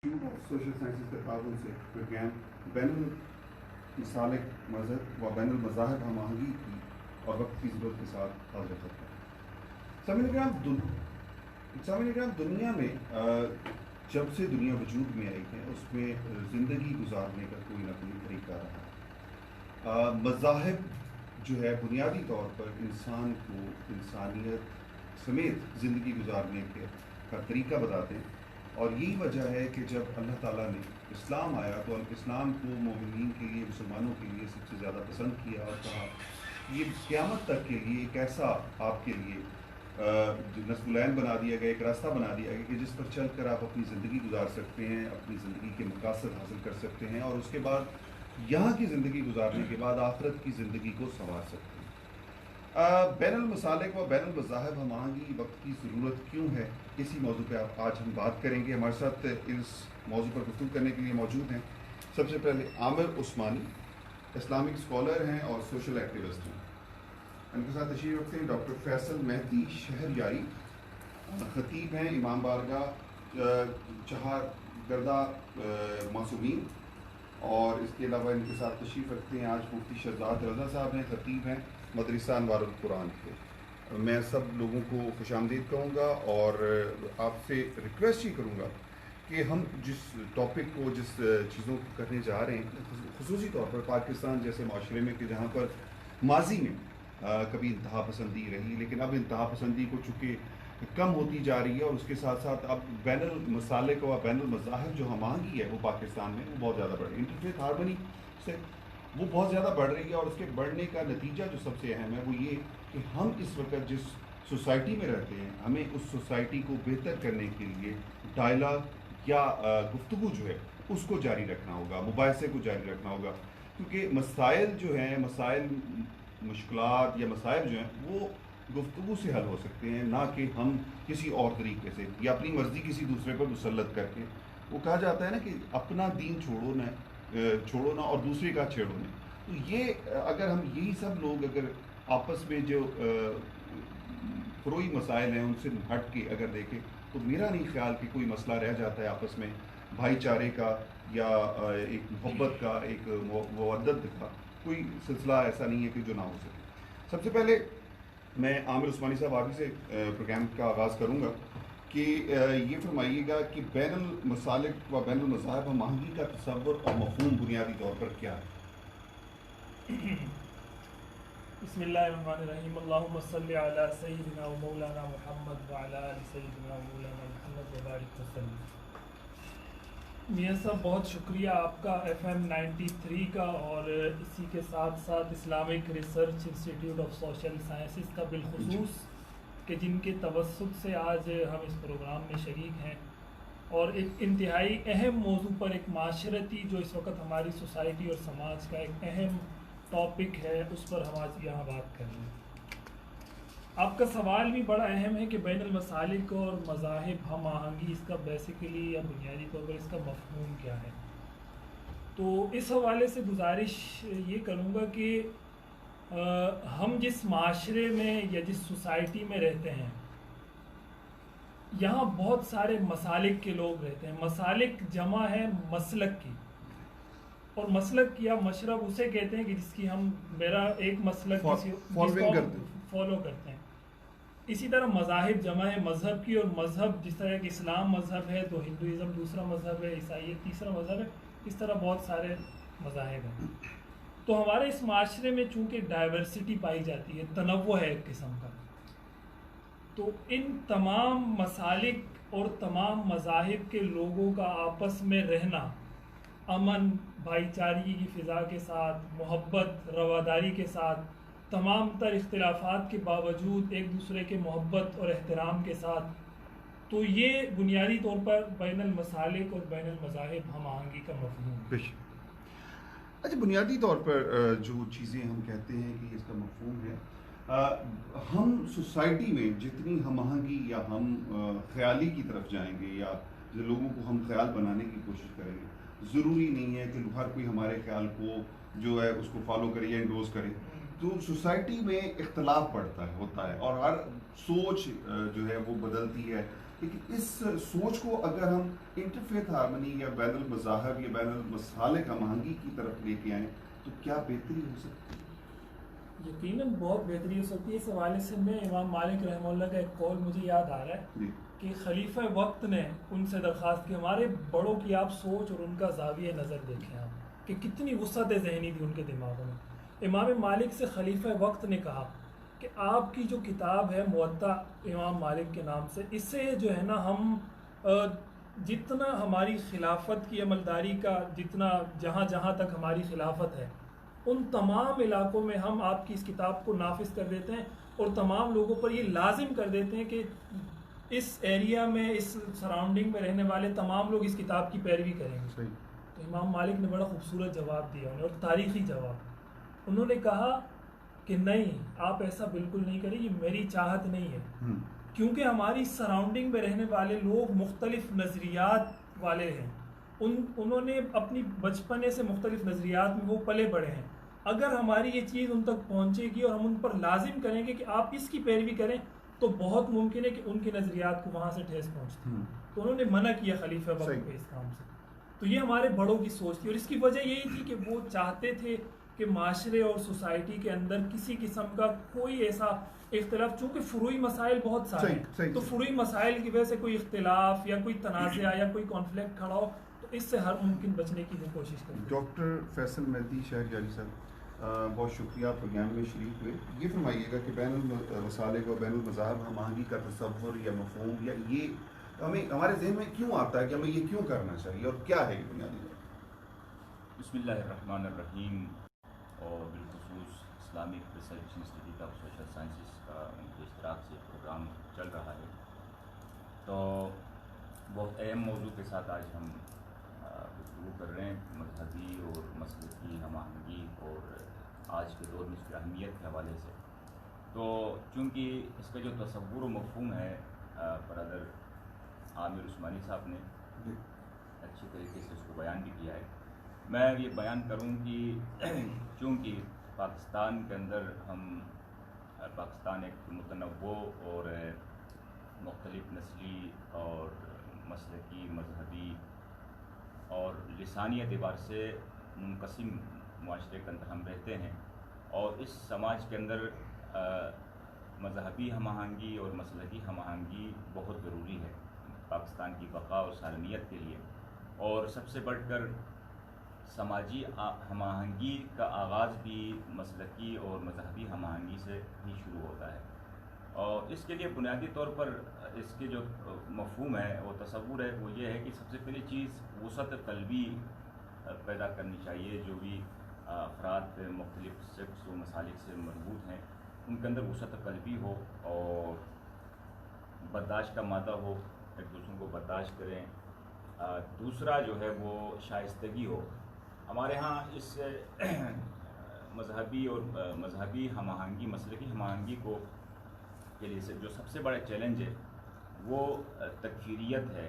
Social sciences کے تعاون سے وگیان بین المسالک مذہب و بین المذاہب ہم آہنگی کی اور وقت کی ضرورت کے ساتھ حاضر کرتا ہے۔ سامعین کرام، دنیا میں جب سے دنیا وجود میں آئی ہے اس میں زندگی گزارنے کا کوئی نہ کوئی طریقہ رہا ہے۔ مذاہب جو ہے بنیادی طور پر انسان کو انسانیت سمیت زندگی گزارنے کا طریقہ بتاتے ہیں، اور یہی وجہ ہے کہ جب اللہ تعالیٰ نے اسلام آیا تو اسلام کو مومنین کے لیے، مسلمانوں کے لیے سب سے زیادہ پسند کیا اور کہا یہ قیامت تک کے لیے ایک ایسا آپ کے لیے نصب العین بنا دیا گیا، ایک راستہ بنا دیا گیا کہ جس پر چل کر آپ اپنی زندگی گزار سکتے ہیں، اپنی زندگی کے مقاصد حاصل کر سکتے ہیں، اور اس کے بعد یہاں کی زندگی گزارنے کے بعد آخرت کی زندگی کو سنوار سکتے ہیں۔ بین المسالک و بین المذاہب ہم آہنگی وقت کی ضرورت کیوں ہے، اسی موضوع پہ آج ہم بات کریں گے۔ ہمارے ساتھ اس موضوع پر گفتگو کرنے کے لیے موجود ہیں سب سے پہلے عامر عثمانی، اسلامک اسکالر ہیں اور سوشل ایکٹیوسٹ ہیں۔ ان کے ساتھ تشریف رکھتے ہیں ڈاکٹر فیصل مہدی شہریاری، خطیب ہیں امام بارگاہ چہار گردہ معصومین، اور اس کے علاوہ ان کے ساتھ تشریف رکھتے ہیں آج مفتی شہزاد رضا صاحب ہیں، خطیب ہیں مدرسہ انوار القرآن کے۔ میں سب لوگوں کو خوش آمدید کہوں گا اور آپ سے ریکویسٹ ہی کروں گا کہ ہم جس ٹاپک کو، جس چیزوں کو کرنے جا رہے ہیں، خصوصی طور پر پاکستان جیسے معاشرے میں کہ جہاں پر ماضی میں کبھی انتہا پسندی رہی، لیکن اب انتہا پسندی کو چونکہ کم ہوتی جا رہی ہے، اور اس کے ساتھ ساتھ اب بین المسالک و بین المذاہب جو ہم آہنگی ہے وہ پاکستان میں وہ بہت زیادہ بڑھ رہی ہے، انٹرفیتھ ہارمنی سے وہ بہت زیادہ بڑھ رہی ہے، اور اس کے بڑھنے کا نتیجہ جو سب سے اہم ہے وہ یہ کہ ہم اس وقت جس سوسائٹی میں رہتے ہیں ہمیں اس سوسائٹی کو بہتر کرنے کے لیے ڈائلاگ یا گفتگو جو ہے اس کو جاری رکھنا ہوگا، مباحثے کو جاری رکھنا ہوگا، کیونکہ مسائل جو ہیں، مسائل مشکلات یا مسائل جو ہیں وہ گفتگو سے حل ہو سکتے ہیں، نہ کہ ہم کسی اور طریقے سے یا اپنی مرضی کسی دوسرے پر مسلط کر کے۔ وہ کہا جاتا ہے نا کہ اپنا دین چھوڑو نہ اور دوسرے کا چھیڑو نہ۔ تو یہ اگر ہم یہی سب لوگ اگر آپس میں جو فروئی مسائل ہیں ان سے ہٹ کے اگر دیکھیں تو میرا نہیں خیال کہ کوئی مسئلہ رہ جاتا ہے آپس میں بھائی چارے کا یا ایک محبت کا، ایک مودت کا کوئی سلسلہ ایسا نہیں ہے کہ جو نہ ہو سکے۔ سب سے پہلے میں عامر عثمانی صاحب آپ ہی سے پروگرام کا آغاز کروں گا کہ یہ فرمائیے گا کہ بین المسالک و بین المذاہب ہم آہنگی کا تصور اور مفہوم بنیادی طور پر کیا ہے؟ بسم اللہ الرحمن الرحیم، اللہم صلی علی سیدنا و مولانا محمد وعلی آل سیدنا و مولانا محمد وبارک وسلم۔ میاں صاحب بہت شکریہ آپ کا FM 93 کا، اور اسی کے ساتھ ساتھ Islamic research institute of social sciences کا بالخصوص، کہ جن کے توسط سے آج ہم اس پروگرام میں شریک ہیں، اور ایک انتہائی اہم موضوع پر، ایک معاشرتی جو اس وقت ہماری سوسائٹی اور سماج کا ایک اہم ٹاپک ہے، اس پر ہم آج یہاں بات کر رہے ہیں۔ آپ کا سوال بھی بڑا اہم ہے کہ بین المسالک اور مذاہب ہم آہنگی، اس کا بیسیکلی یا بنیادی طور پر اس کا مفہوم کیا ہے؟ تو اس حوالے سے گزارش یہ کروں گا کہ ہم جس معاشرے میں یا جس سوسائٹی میں رہتے ہیں یہاں بہت سارے مسالک کے لوگ رہتے ہیں۔ مسالک جمع ہے مسلک کی، اور مسلک یا مشرب اسے کہتے ہیں کہ جس کی ہم، میرا ایک مسلک فالو کرتے ہیں۔ اسی طرح مذاہب جمع ہے مذہب کی، اور مذہب جس طرح کہ اسلام مذہب ہے تو ہندوازم دوسرا مذہب ہے، عیسائیت تیسرا مذہب ہے، اس طرح بہت سارے مذاہب ہیں۔ تو ہمارے اس معاشرے میں چونکہ ڈائیورسٹی پائی جاتی ہے، تنوع ہے ایک قسم کا، تو ان تمام مسالک اور تمام مذاہب کے لوگوں کا آپس میں رہنا امن، بھائی چارگی کی فضا کے ساتھ، محبت، رواداری کے ساتھ، تمام تر اختلافات کے باوجود ایک دوسرے کے محبت اور احترام کے ساتھ، تو یہ بنیادی طور پر بین المسالک اور بین المذاہب ہم آہنگی کا مفہوم ہے۔ اچھا، بنیادی طور پر جو چیزیں ہم کہتے ہیں کہ اس کا مفہوم ہے، ہم سوسائٹی میں جتنی ہم آہنگی یا ہم خیالی کی طرف جائیں گے یا لوگوں کو ہم خیال بنانے کی کوشش کریں گے، ضروری نہیں ہے کہ ہر کوئی ہمارے خیال کو جو ہے اس کو فالو کرے یا انڈوز کرے۔ تو سوسائٹی میں اختلاف ہوتا ہے، اور ہر سوچ جو ہے وہ بدلتی ہے، لیکن اس سوچ کو اگر ہم انٹرفیتھ ہارمنی یا بین المذاہب یا بین المسالک ہم آہنگی کی طرف لے کے آئیں تو کیا بہتری ہو سکتی ہے؟ یقیناً بہت بہتری ہو سکتی ہے. اس حوالے سے میں امام مالک رحمہ اللہ کا ایک قول مجھے یاد آ رہا ہے کہ خلیفہ وقت نے ان سے درخواست کی ہمارے بڑوں کی آپ سوچ اور ان کا زاویہ نظر دیکھیں آپ کہ کتنی وسعت ذہنی تھی ان کے دماغوں میں. امام مالک سے خلیفہ وقت نے کہا کہ آپ کی جو کتاب ہے موطا امام مالک کے نام سے، اس سے جو ہے نا ہم جتنا ہماری خلافت کی عملداری کا جتنا جہاں جہاں تک ہماری خلافت ہے ان تمام علاقوں میں ہم آپ کی اس کتاب کو نافذ کر دیتے ہیں اور تمام لوگوں پر یہ لازم کر دیتے ہیں کہ اس ایریا میں اس سراؤنڈنگ میں رہنے والے تمام لوگ اس کتاب کی پیروی کریں گے. تو امام مالک نے بڑا خوبصورت جواب دیا انہیں، اور تاریخی جواب. انہوں نے کہا کہ نہیں، آپ ایسا بالکل نہیں کریں، یہ میری چاہت نہیں ہے، کیونکہ ہماری سراؤنڈنگ میں رہنے والے لوگ مختلف نظریات والے ہیں. انہوں نے اپنی بچپنے سے مختلف نظریات میں وہ پلے بڑے ہیں. اگر ہماری یہ چیز ان تک پہنچے گی اور ہم ان پر لازم کریں گے کہ آپ اس کی پیروی کریں تو بہت ممکن ہے کہ ان کے نظریات کو وہاں سے ٹھیس پہنچتی ہے. تو انہوں نے منع کیا خلیفہ وقت کو اس کام سے. تو یہ ہمارے بڑوں کی سوچ تھی، اور اس کی وجہ یہی تھی کہ وہ چاہتے تھے کہ معاشرے اور سوسائٹی کے اندر کسی قسم کا کوئی ایسا اختلاف، چونکہ فروعی مسائل بہت سارے ہیں تو فروعی مسائل کی وجہ سے کوئی اختلاف یا کوئی تنازع یا کوئی کانفلکٹ کھڑا ہو تو اس سے ہر ممکن بچنے کی وہ کوشش کرتے ہیں. ڈاکٹر فیصل مہدی شہریاری صاحب، بہت شکریہ آپ پروگرام میں شریک ہوئے. یہ فرمائیے گا کہ بین المسالک اور بین المذاہب ہم آہنگی کا تصور یا مفہوم یا یہ ہمارے ذہن میں کیوں آتا ہے کہ ہمیں یہ کیوں کرنا چاہیے اور کیا ہے یہ بنیادی بات؟ بسم اللہ الرحمن الرحیم. اور بالخصوص Islamic research institute of social sciences کا ان کے اشتراک سے پروگرام چل رہا ہے. تو بہت اہم موضوع کے ساتھ آج ہم گفتگو کر رہے ہیں، مذہبی اور مسلکی ہم آہنگی اور آج کے دور میں اس کی اہمیت کے حوالے سے. تو چونکہ اس کا جو تصور و مفہوم ہے برادر عامر عثمانی صاحب نے اچھی طریقے سے اس کو بیان بھی کیا ہے. میں یہ بیان کروں کہ چونکہ پاکستان کے اندر پاکستان ایک متنوع اور مختلف نسلی اور مسلکی مذہبی اور لسانی اعتبار سے منقسم معاشرے کے اندر ہم رہتے ہیں، اور اس سماج کے اندر مذہبی ہم آہنگی اور مسلکی ہم آہنگی بہت ضروری ہے پاکستان کی بقا اور سالمیت کے لیے. اور سب سے بڑھ کر سماجی ہم آہنگی کا آغاز بھی مسلکی اور مذہبی ہم آہنگی سے ہی شروع ہوتا ہے. اور اس کے لیے بنیادی طور پر اس کے جو مفہوم ہے وہ تصور ہے وہ یہ ہے کہ سب سے پہلی چیز وسعت قلبی پیدا کرنی چاہیے. جو بھی افراد مختلف سیکس و مسالک سے مربوط ہیں ان کے اندر وسعت قلبی ہو اور برداشت کا مادہ ہو، ایک دوسروں کو برداشت کریں. دوسرا جو ہے وہ شائستگی ہو. ہمارے ہاں اس مذہبی اور مذہبی ہم آہنگی مسلکی ہم آہنگی کو کے لیے جو سب سے بڑا چیلنج ہے وہ تکفیریت ہے.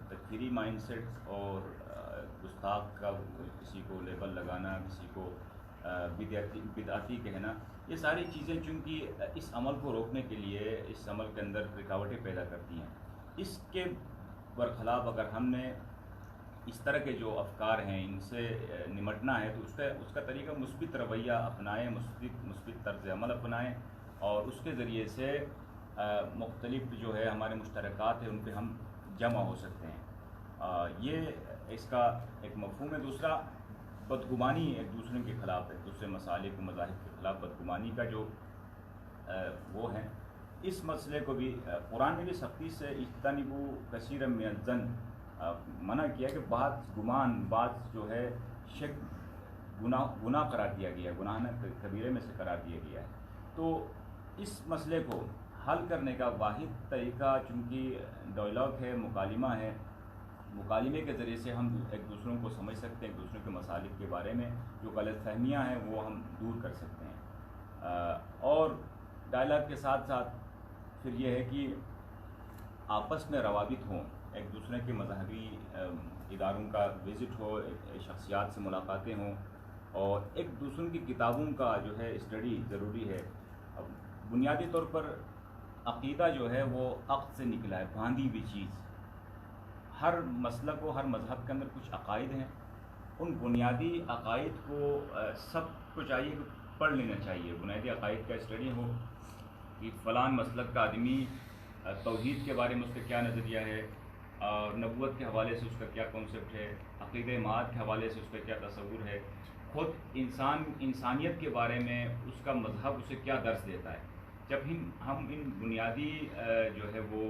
تکفیری مائنڈ سیٹ اور گستاخ کا کسی کو لیبل لگانا، کسی کو بدعتی کہنا، یہ ساری چیزیں چونکہ اس عمل کو روکنے کے لیے اس عمل کے اندر رکاوٹیں پیدا کرتی ہیں. اس کے برخلاف اگر ہم نے اس طرح کے جو افکار ہیں ان سے نمٹنا ہے تو اس کا طریقہ مثبت رویہ اپنائیں، مثبت طرز عمل اپنائیں، اور اس کے ذریعے سے مختلف جو ہے ہمارے مشترکات ہیں ان پہ ہم جمع ہو سکتے ہیں. یہ اس کا ایک مفہوم ہے. دوسرا بدگمانی ایک دوسرے کے خلاف، ایک دوسرے مسالک و مذاہب کے خلاف بدگمانی کا جو وہ ہے، اس مسئلے کو بھی قرآن نے بھی سختی سے اجتنبوا کثیرا من الظن منع کیا کہ بعض گمان، بعض جو ہے شک گناہ قرار دیا گیا ہے، گناہ کبیرے میں سے قرار دیا گیا ہے. تو اس مسئلے کو حل کرنے کا واحد طریقہ چونکہ ڈائلاگ ہے، مکالمہ ہے، مکالمے کے ذریعے سے ہم ایک دوسروں کو سمجھ سکتے ہیں، ایک دوسروں کے مسالک کے بارے میں جو غلط فہمیاں ہیں وہ ہم دور کر سکتے ہیں. اور ڈائلاگ کے ساتھ ساتھ پھر یہ ہے کہ آپس میں روابط ہوں، ایک دوسرے کے مذہبی اداروں کا وزٹ ہو، شخصیات سے ملاقاتیں ہوں، اور ایک دوسروں کی کتابوں کا جو ہے اسٹڈی ضروری ہے. بنیادی طور پر عقیدہ جو ہے وہ عقد سے نکلا ہے، باندھی ہوئی چیز. ہر مسلک و ہر مذہب کے اندر کچھ عقائد ہیں، ان بنیادی عقائد کو سب کو چاہیے کہ پڑھ لینا چاہیے. بنیادی عقائد کا اسٹڈی ہو کہ فلاں مسلک کا آدمی توحید کے بارے میں اس کا کیا نظریہ ہے، اور نبوت کے حوالے سے اس کا کیا کانسیپٹ ہے، عقیدہ معاد کے حوالے سے اس کا کیا تصور ہے، خود انسانیت کے بارے میں اس کا مذہب اسے کیا درس دیتا ہے. جب ہم ان بنیادی جو ہے وہ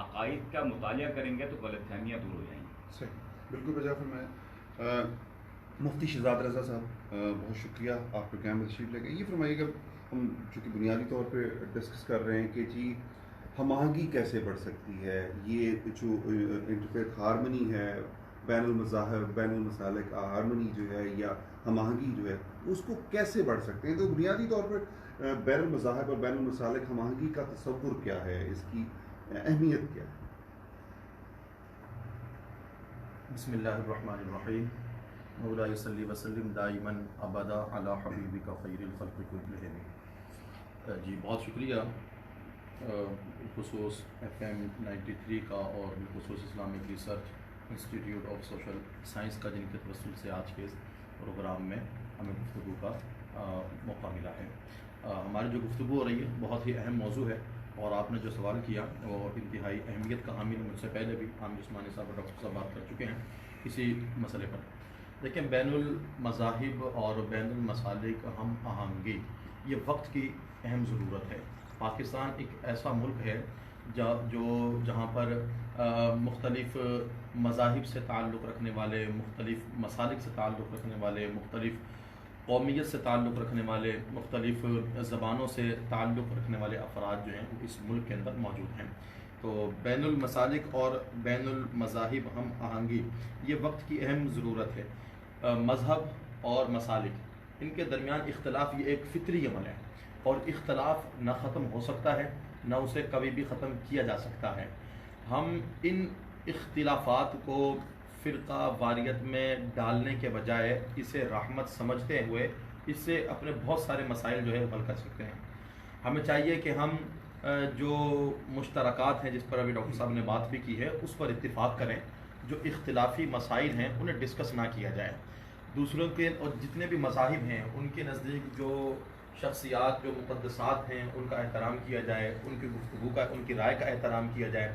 عقائد کا مطالعہ کریں گے تو غلط فہمیاں دور ہو جائیں گی. صحیح، بالکل بجا فرمایا. مفتی شہزاد رضا صاحب بہت شکریہ، آپ پروگرام میں تشریف لے گئے. یہ فرمائیے کہ ہم چونکہ بنیادی طور پہ ڈسکس کر رہے ہیں کہ جی ہم آہنگی کیسے بڑھ سکتی ہے، یہ جو انٹرفیتھ ہارمنی ہے، بین المذاہب بین المسالک ہارمنی جو ہے یا ہم آہنگی جو ہے اس کو کیسے بڑھ سکتے ہیں. تو بنیادی طور پر بین المذاہب اور بین المسالک ہم آہنگی کا تصور کیا ہے، اس کی اہمیت کیا ہے؟ بسم اللہ الرحمن الرحیم. مولا صلی وسلم دائما ابدا علی حبیبک خیر الخلق کلہم. جی بہت شکریہ بالخصوص FM 93 کا اور بالخصوص Islamic research institute of social science کا، جن کے توسل سے آج کے اس پروگرام میں ہمیں گفتگو کا موقع ملا ہے. ہماری جو گفتگو ہو رہی ہے بہت ہی اہم موضوع ہے، اور آپ نے جو سوال کیا وہ انتہائی اہمیت کا حامل. مجھ سے پہلے بھی عامر عثمانی صاحب اور ڈاکٹر صاحب بات کر چکے ہیں اسی مسئلے پر. لیکن بین المذاہب اور بین المسالک ہم آہنگی یہ وقت کی اہم ضرورت ہے. پاکستان ایک ایسا ملک ہے جہاں پر مختلف مذاہب سے تعلق رکھنے والے، مختلف مسالک سے تعلق رکھنے والے، مختلف قومیت سے تعلق رکھنے والے، مختلف زبانوں سے تعلق رکھنے والے افراد جو ہیں وہ اس ملک کے اندر موجود ہیں. تو بین المسالک اور بین المذاہب ہم آہنگی یہ وقت کی اہم ضرورت ہے. مذہب اور مسالک ان کے درمیان اختلاف یہ ایک فطری عمل ہے، اور اختلاف نہ ختم ہو سکتا ہے نہ اسے کبھی بھی ختم کیا جا سکتا ہے. ہم ان اختلافات کو فرقہ واریت میں ڈالنے کے بجائے اسے رحمت سمجھتے ہوئے اس سے اپنے بہت سارے مسائل جو ہے حل کر سکتے ہیں. ہمیں چاہیے کہ ہم جو مشترکات ہیں جس پر ابھی ڈاکٹر صاحب نے بات بھی کی ہے اس پر اتفاق کریں. جو اختلافی مسائل ہیں انہیں ڈسکس نہ کیا جائے. دوسروں کے اور جتنے بھی مذاہب ہیں ان کے نزدیک جو شخصیات جو مقدسات ہیں ان کا احترام کیا جائے، ان کی گفتگو کا، ان کی رائے کا احترام کیا جائے.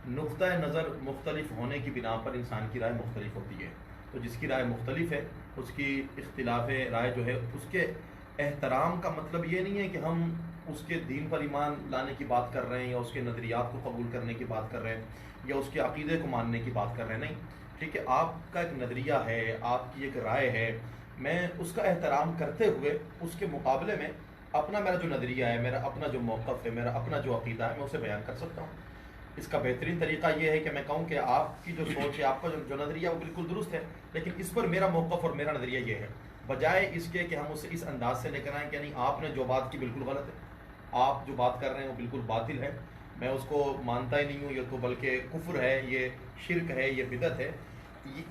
نقطہ نظر مختلف ہونے کی بنا پر انسان کی رائے مختلف ہوتی ہے، تو جس کی رائے مختلف ہے اس کی اختلاف رائے جو ہے اس کے احترام کا مطلب یہ نہیں ہے کہ ہم اس کے دین پر ایمان لانے کی بات کر رہے ہیں یا اس کے نظریات کو قبول کرنے کی بات کر رہے ہیں یا اس کے عقیدے کو ماننے کی بات کر رہے ہیں. نہیں، ٹھیک ہے، آپ کا ایک نظریہ ہے، آپ کی ایک رائے ہے، میں اس کا احترام کرتے ہوئے اس کے مقابلے میں میرا جو نظریہ ہے، میرا اپنا جو موقف ہے، میرا اپنا جو عقیدہ ہے میں اسے بیان کر سکتا ہوں. اس کا بہترین طریقہ یہ ہے کہ میں کہوں کہ آپ کی جو سوچ ہے، آپ کا جو نظریہ وہ بالکل درست ہے، لیکن اس پر میرا موقف اور میرا نظریہ یہ ہے، بجائے اس کے کہ ہم اسے اس انداز سے لے کر آئیں کہ نہیں آپ نے جو بات کی بالکل غلط ہے، آپ جو بات کر رہے ہیں وہ بالکل باطل ہے، میں اس کو مانتا ہی نہیں ہوں، یہ تو بلکہ کفر ہے، یہ شرک ہے، یہ بدعت ہے.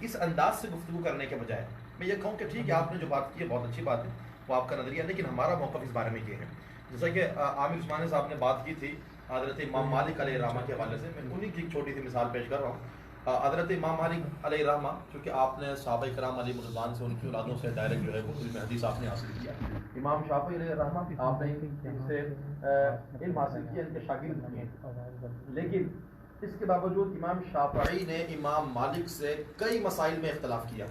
اس انداز سے گفتگو کرنے کے بجائے میں یہ کہوں کہ ٹھیک ہے آپ نے جو بات کی ہے بہت اچھی بات ہے، وہ آپ کا نظریہ، لیکن ہمارا موقف اس بارے میں یہ ہے. جیسا کہ عامر عثمانی صاحب نے بات کی تھی حضرت امام مالک علیہ الرحمہ کے حوالے سے، میں انہیں کی ایک چھوٹی سی مثال پیش کر رہا ہوں. حضرت امام مالک علیہ الرحمہ، چونکہ آپ نے صحابہ کرام علیہ رضوان سے، ان کی اولادوں سے ڈائریکٹ جو ہے وہ علم حدیث آپ نے حاصل کیا. امام شافعی علیہ الرحمہ آپ نے ان سے علم حاصل کیا، ان کے شاگرد ہیں، لیکن اس کے باوجود امام شافعی نے امام مالک سے کئی مسائل میں اختلاف کیا.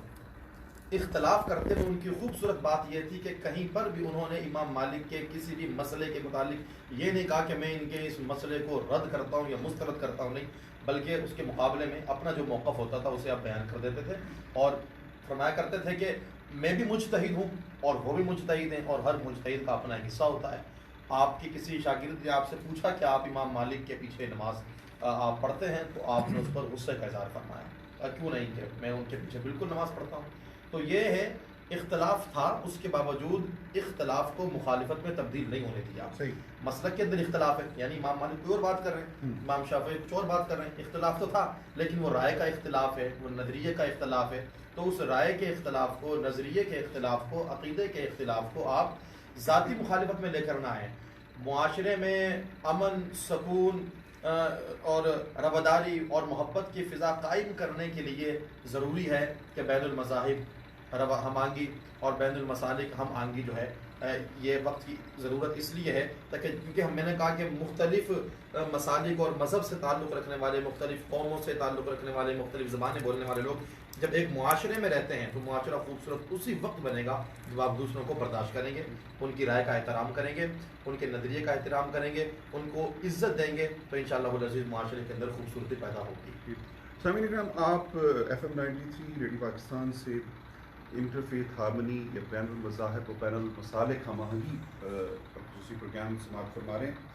اختلاف کرتے ہوئے ان کی خوبصورت بات یہ تھی کہ کہیں پر بھی انہوں نے امام مالک کے کسی بھی مسئلے کے متعلق یہ نہیں کہا کہ میں ان کے اس مسئلے کو رد کرتا ہوں یا مسترد کرتا ہوں، نہیں، بلکہ اس کے مقابلے میں اپنا جو موقف ہوتا تھا اسے آپ بیان کر دیتے تھے اور فرمایا کرتے تھے کہ میں بھی مجتہد ہوں اور وہ بھی مجتہد ہیں، اور ہر مجتہد کا اپنا حصہ ہوتا ہے. آپ کی کسی شاگرد نے آپ سے پوچھا کہ آپ امام مالک کے پیچھے نماز آپ پڑھتے ہیں، تو آپ نے اس پر غصے کا اظہار فرمایا، کیوں نہیں کہ میں ان کے پیچھے بالکل نماز پڑھتا ہوں. تو یہ ہے اختلاف تھا، اس کے باوجود اختلاف کو مخالفت میں تبدیل نہیں ہونے دیا. مسلک کے اندر اختلاف ہے، یعنی امام مالک کوئی اور بات کر رہے ہیں، امام شافعی کچھ اور بات کر رہے ہیں، اختلاف تو تھا لیکن وہ رائے کا اختلاف ہے، وہ نظریے کا اختلاف ہے. تو اس رائے کے اختلاف کو، نظریے کے اختلاف کو، عقیدے کے اختلاف کو آپ ذاتی مخالفت میں لے کر نہ آئیں. معاشرے میں امن، سکون اور رواداری اور محبت کی فضا قائم کرنے کے لیے ضروری ہے کہ بین المذاہب ہم آہنگی اور بین المسالک ہم آہنگی جو ہے یہ وقت کی ضرورت اس لیے ہے تاکہ کیونکہ میں نے کہا کہ مختلف مسالک اور مذہب سے تعلق رکھنے والے، مختلف قوموں سے تعلق رکھنے والے، مختلف زبانیں بولنے والے لوگ جب ایک معاشرے میں رہتے ہیں تو معاشرہ خوبصورت اسی وقت بنے گا جب آپ دوسروں کو برداشت کریں گے، ان کی رائے کا احترام کریں گے، ان کے نظریے کا احترام کریں گے، ان کو عزت دیں گے، تو انشاءاللہ العزیز معاشرے کے اندر خوبصورتی پیدا ہوگی۔ سامعین اکرام، آپ FM 93 ریڈیو پاکستان سے انٹرفیتھ ہارمنی یا بین المذاہب و بین المسالک ہم آہنگی خصوصی پروگرام سماعت فرما رہے ہیں،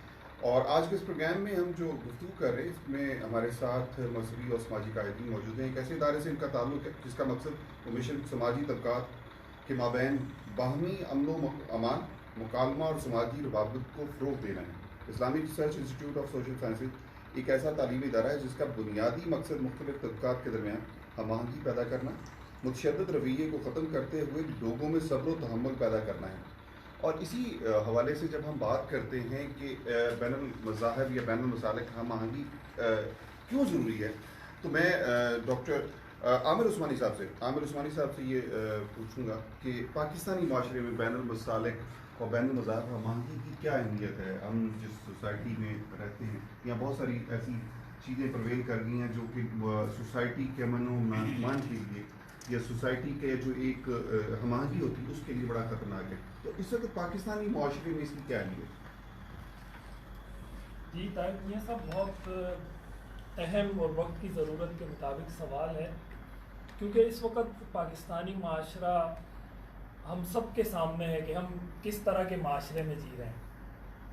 اور آج کے اس پروگرام میں ہم جو گفتگو کر رہے ہیں اس میں ہمارے ساتھ مذہبی اور سماجی قائدین موجود ہیں۔ ایک ایسے ادارے سے ان کا تعلق ہے جس کا مقصد ہمیشہ سماجی طبقات کے مابین باہمی امن و امان، مکالمہ اور سماجی روابط کو فروغ دینا ہے۔ Islamic research institute of social sciences ایک ایسا تعلیمی ادارہ ہے جس کا بنیادی مقصد مختلف طبقات کے درمیان ہم آہنگی پیدا کرنا، متشدد رویے کو ختم کرتے ہوئے لوگوں میں صبر و تحمل پیدا کرنا ہے۔ اور اسی حوالے سے جب ہم بات کرتے ہیں کہ بین المذاہب یا بین المسالک ہم آہنگی کیوں ضروری ہے، تو میں ڈاکٹر عامر عثمانی صاحب سے یہ پوچھوں گا کہ پاکستانی معاشرے میں بین المسالک اور بین المذاہب ہم آہنگی کی کیا اہمیت ہے؟ ہم جس سوسائٹی میں رہتے ہیں یہاں بہت ساری ایسی چیزیں پرویل کر گئی ہیں جو کہ سوسائٹی کے امن و امان کے لیے یا سوسائٹی کے جو ایک ہم آہنگی ہوتی ہے اس کے لیے بڑا خطرناک ہے۔ تو اس وقت پاکستانی معاشرے میں اس کی کیا اہمیت؟ جی یہ سب بہت اہم اور وقت کی ضرورت کے مطابق سوال ہے، کیونکہ اس وقت پاکستانی معاشرہ ہم سب کے سامنے ہے کہ ہم کس طرح کے معاشرے میں جی رہے ہیں۔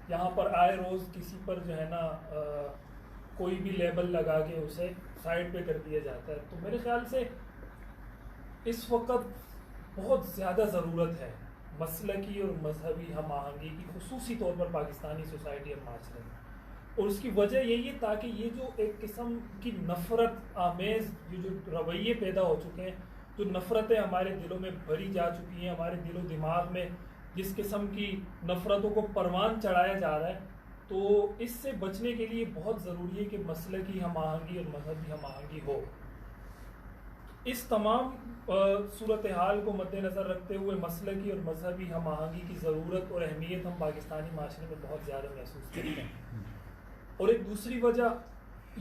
یہاں پر آئے روز کسی پر جو ہے نا کوئی بھی لیبل لگا کے اسے سائڈ پہ کر دیا جاتا ہے۔ تو میرے خیال سے اس وقت بہت زیادہ ضرورت ہے مسلکی اور مذہبی ہم آہنگی کی، خصوصی طور پر پاکستانی سوسائٹی اور معاشرے میں۔ اور اس کی وجہ یہی ہے تاکہ یہ جو ایک قسم کی نفرت آمیز یہ جو رویے پیدا ہو چکے ہیں، جو نفرتیں ہمارے دلوں میں بھری جا چکی ہیں، ہمارے دل و دماغ میں جس قسم کی نفرتوں کو پروان چڑھایا جا رہا ہے، تو اس سے بچنے کے لیے بہت ضروری ہے کہ مسلکی ہم آہنگی اور مذہبی ہم آہنگی ہو۔ اس تمام صورتحال کو مد نظر رکھتے ہوئے مسلکی اور مذہبی ہم آہنگی کی ضرورت اور اہمیت ہم پاکستانی معاشرے میں بہت زیادہ محسوس کرتے ہیں۔ اور ایک دوسری وجہ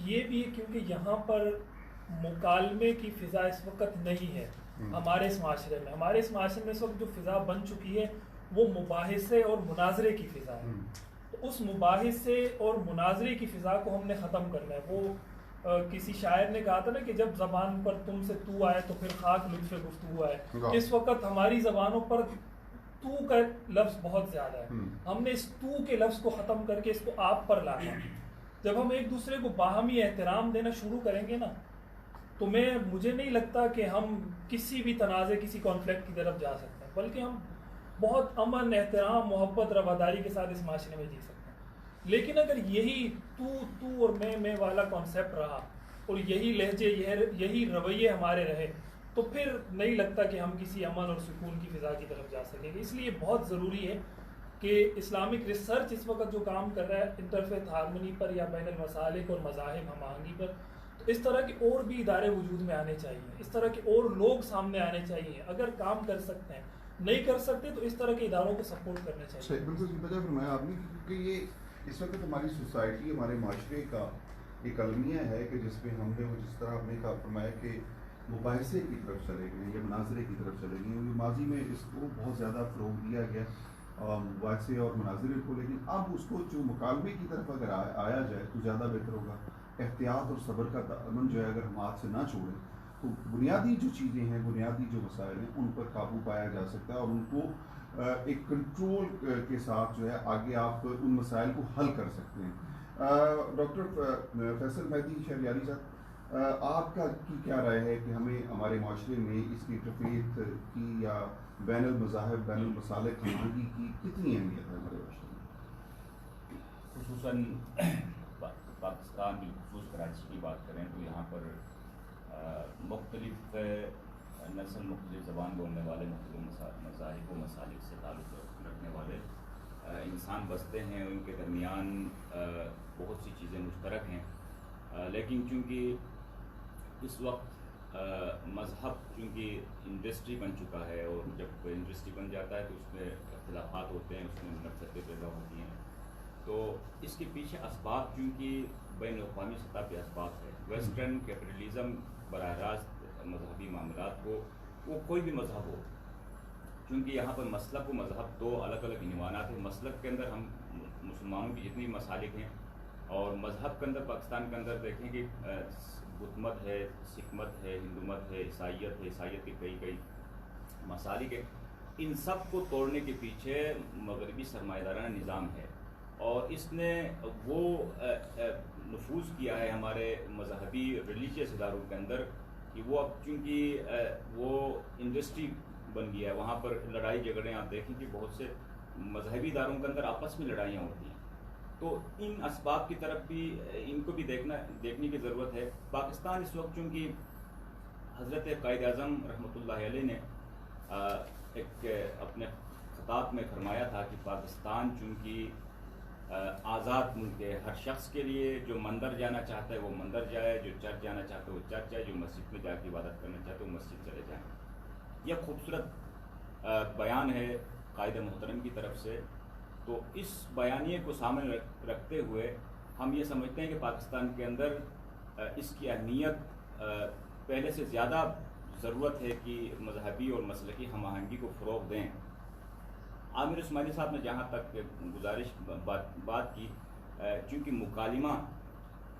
یہ بھی ہے کیونکہ یہاں پر مکالمے کی فضا اس وقت نہیں ہے ہمارے اس معاشرے میں اس وقت جو فضا بن چکی ہے وہ مباحثے اور مناظرے کی فضا ہے۔ تو اس مباحثے اور مناظرے کی فضا کو ہم نے ختم کرنا ہے۔ وہ کسی شاعر نے کہا تھا نا کہ جب زبان پر تم سے تو آئے تو پھر خاک لطف گفتگو آئے۔ اس وقت ہماری زبانوں پر تو کا لفظ بہت زیادہ ہے، ہم نے اس تو کے لفظ کو ختم کر کے اس کو آپ پر لانا۔ جب ہم ایک دوسرے کو باہمی احترام دینا شروع کریں گے نا تو مجھے نہیں لگتا کہ ہم کسی بھی تنازع کسی کانفلکٹ کی طرف جا سکتے ہیں، بلکہ ہم بہت امن، احترام، محبت، رواداری کے ساتھ اس معاشرے میں جی سکتے ہیں۔ لیکن اگر یہی تو اور میں والا کانسیپٹ رہا اور یہی لہجے یہی رویے ہمارے رہے تو پھر نہیں لگتا کہ ہم کسی امن اور سکون کی فضا کی طرف جا سکیں گے۔ اس لیے بہت ضروری ہے کہ اسلامک ریسرچ اس وقت جو کام کر رہا ہے انٹرفیتھ ہارمنی پر یا بین المسالک اور مذاہب ہم آہنگی پر، تو اس طرح کے اور بھی ادارے وجود میں آنے چاہیے، اس طرح کے اور لوگ سامنے آنے چاہیے۔ اگر کام کر سکتے ہیں، نہیں کر سکتے تو اس طرح کے اداروں کو سپورٹ کرنا چاہیے۔ بالکل بجا فرمایا آپ نے، کیونکہ یہ اس وقت ہماری سوسائٹی، ہمارے معاشرے کا ایک المیہ ہے کہ جس میں ہم نے وہ جس طرح آپ نے کہا فرمایا کہ مباحثے کی طرف چلے گئے یا مناظرے کی طرف چلے گئے، کیونکہ ماضی میں اس کو بہت زیادہ فروغ دیا گیا مباحثے اور مناظرے کو، لیکن اب اس کو جو مکالمے کی طرف اگر آیا جائے تو زیادہ بہتر ہوگا۔ احتیاط اور صبر کا دامن جو ہے اگر ہم ہاتھ سے نہ چھوڑیں تو بنیادی جو چیزیں ہیں، بنیادی جو مسائل ہیں ان پر قابو پایا جا سکتا ہے اور ان کو ایک کنٹرول کے ساتھ جو ہے آگے آپ ان مسائل کو حل کر سکتے ہیں۔ ڈاکٹر فیصل مہدی شہریاری صاحب، آپ کا کیا رائے ہے کہ ہمیں ہمارے معاشرے میں اس کی انٹرفیتھ کی یا بین المذاہب بین المسالک ہمانگی کی کتنی اہمیت ہے ہمارے معاشرے میں؟ خصوصاً پاکستان بالخصوص کراچی کی بات کریں تو یہاں پر مختلف نسل، مختلف زبان بولنے والے، مختلف مذاہب و مسالک سے تعلق رکھنے والے انسان بستے ہیں ان کے درمیان بہت سی چیزیں مشترک ہیں، لیکن چونکہ اس وقت مذہب چونکہ انڈسٹری بن چکا ہے، اور جب انڈسٹری بن جاتا ہے تو اس میں اختلافات ہوتے ہیں، اس میں نفرتیں پیدا ہوتی ہیں. تو اس کے پیچھے اسباب چونکہ بین الاقوامی سطح پہ اسباب ہے. ویسٹرن کیپٹلزم براہ راست مذہبی معاملات کو، وہ کوئی بھی مذہب ہو، چونکہ یہاں پر مسلک و مذہب دو الگ الگ عنوانات ہیں. مسلک کے اندر ہم مسلمانوں کی جتنی مسالک ہیں، اور مذہب کے اندر پاکستان کے اندر دیکھیں کہ بدھ مت ہے، سکھ مت ہے، ہندو مت ہے، عیسائیت ہے، عیسائیت کے کئی مسالک ہیں. ان سب کو توڑنے کے پیچھے مغربی سرمایہ دارانہ نظام ہے، اور اس نے وہ نفوذ کیا ہے ہمارے مذہبی ریلیجیس اداروں کے اندر کہ وہ اب چونکہ وہ انڈسٹری بن گیا ہے، وہاں پر لڑائی جھگڑے آپ دیکھیں کہ بہت سے مذہبی اداروں کے اندر آپس میں لڑائیاں ہوتی ہیں. تو ان اسباب کی طرف بھی ان کو بھی دیکھنے کی ضرورت ہے. پاکستان اس وقت چونکہ حضرت قائد اعظم رحمۃ اللہ علیہ نے ایک اپنے خطاب میں فرمایا تھا کہ پاکستان چونکہ آزاد ملک ہے، ہر شخص کے لیے جو مندر جانا چاہتا ہے وہ مندر جائے، جو چرچ جانا چاہتا ہے وہ چرچ جائے، جو مسجد میں جا کے عبادت کرنا چاہتا ہے وہ مسجد چلے جائیں. یہ خوبصورت بیان ہے قائد محترم کی طرف سے. تو اس بیانیے کو سامنے رکھتے ہوئے ہم یہ سمجھتے ہیں کہ پاکستان کے اندر اس کی اہمیت پہلے سے زیادہ ضرورت ہے کہ مذہبی اور مسلکی ہم آہنگی کو فروغ دیں. عامر اسماعیلی صاحب نے جہاں تک گزارش بات کی، چونکہ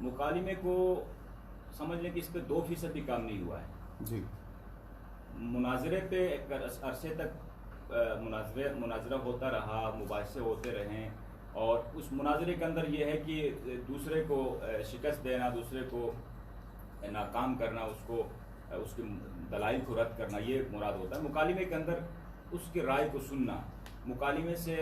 مکالمے کو سمجھ لیں کہ اس پہ 2% بھی کام نہیں ہوا ہے. جی، مناظرے پہ ایک عرصے تک مناظرہ ہوتا رہا، مباحثے ہوتے رہیں، اور اس مناظرے کے اندر یہ ہے کہ دوسرے کو شکست دینا، دوسرے کو ناکام کرنا، اس کے دلائل کو رد کرنا، یہ مراد ہوتا ہے. مکالمے کے اندر اس کی رائے کو سننا، مکالمے سے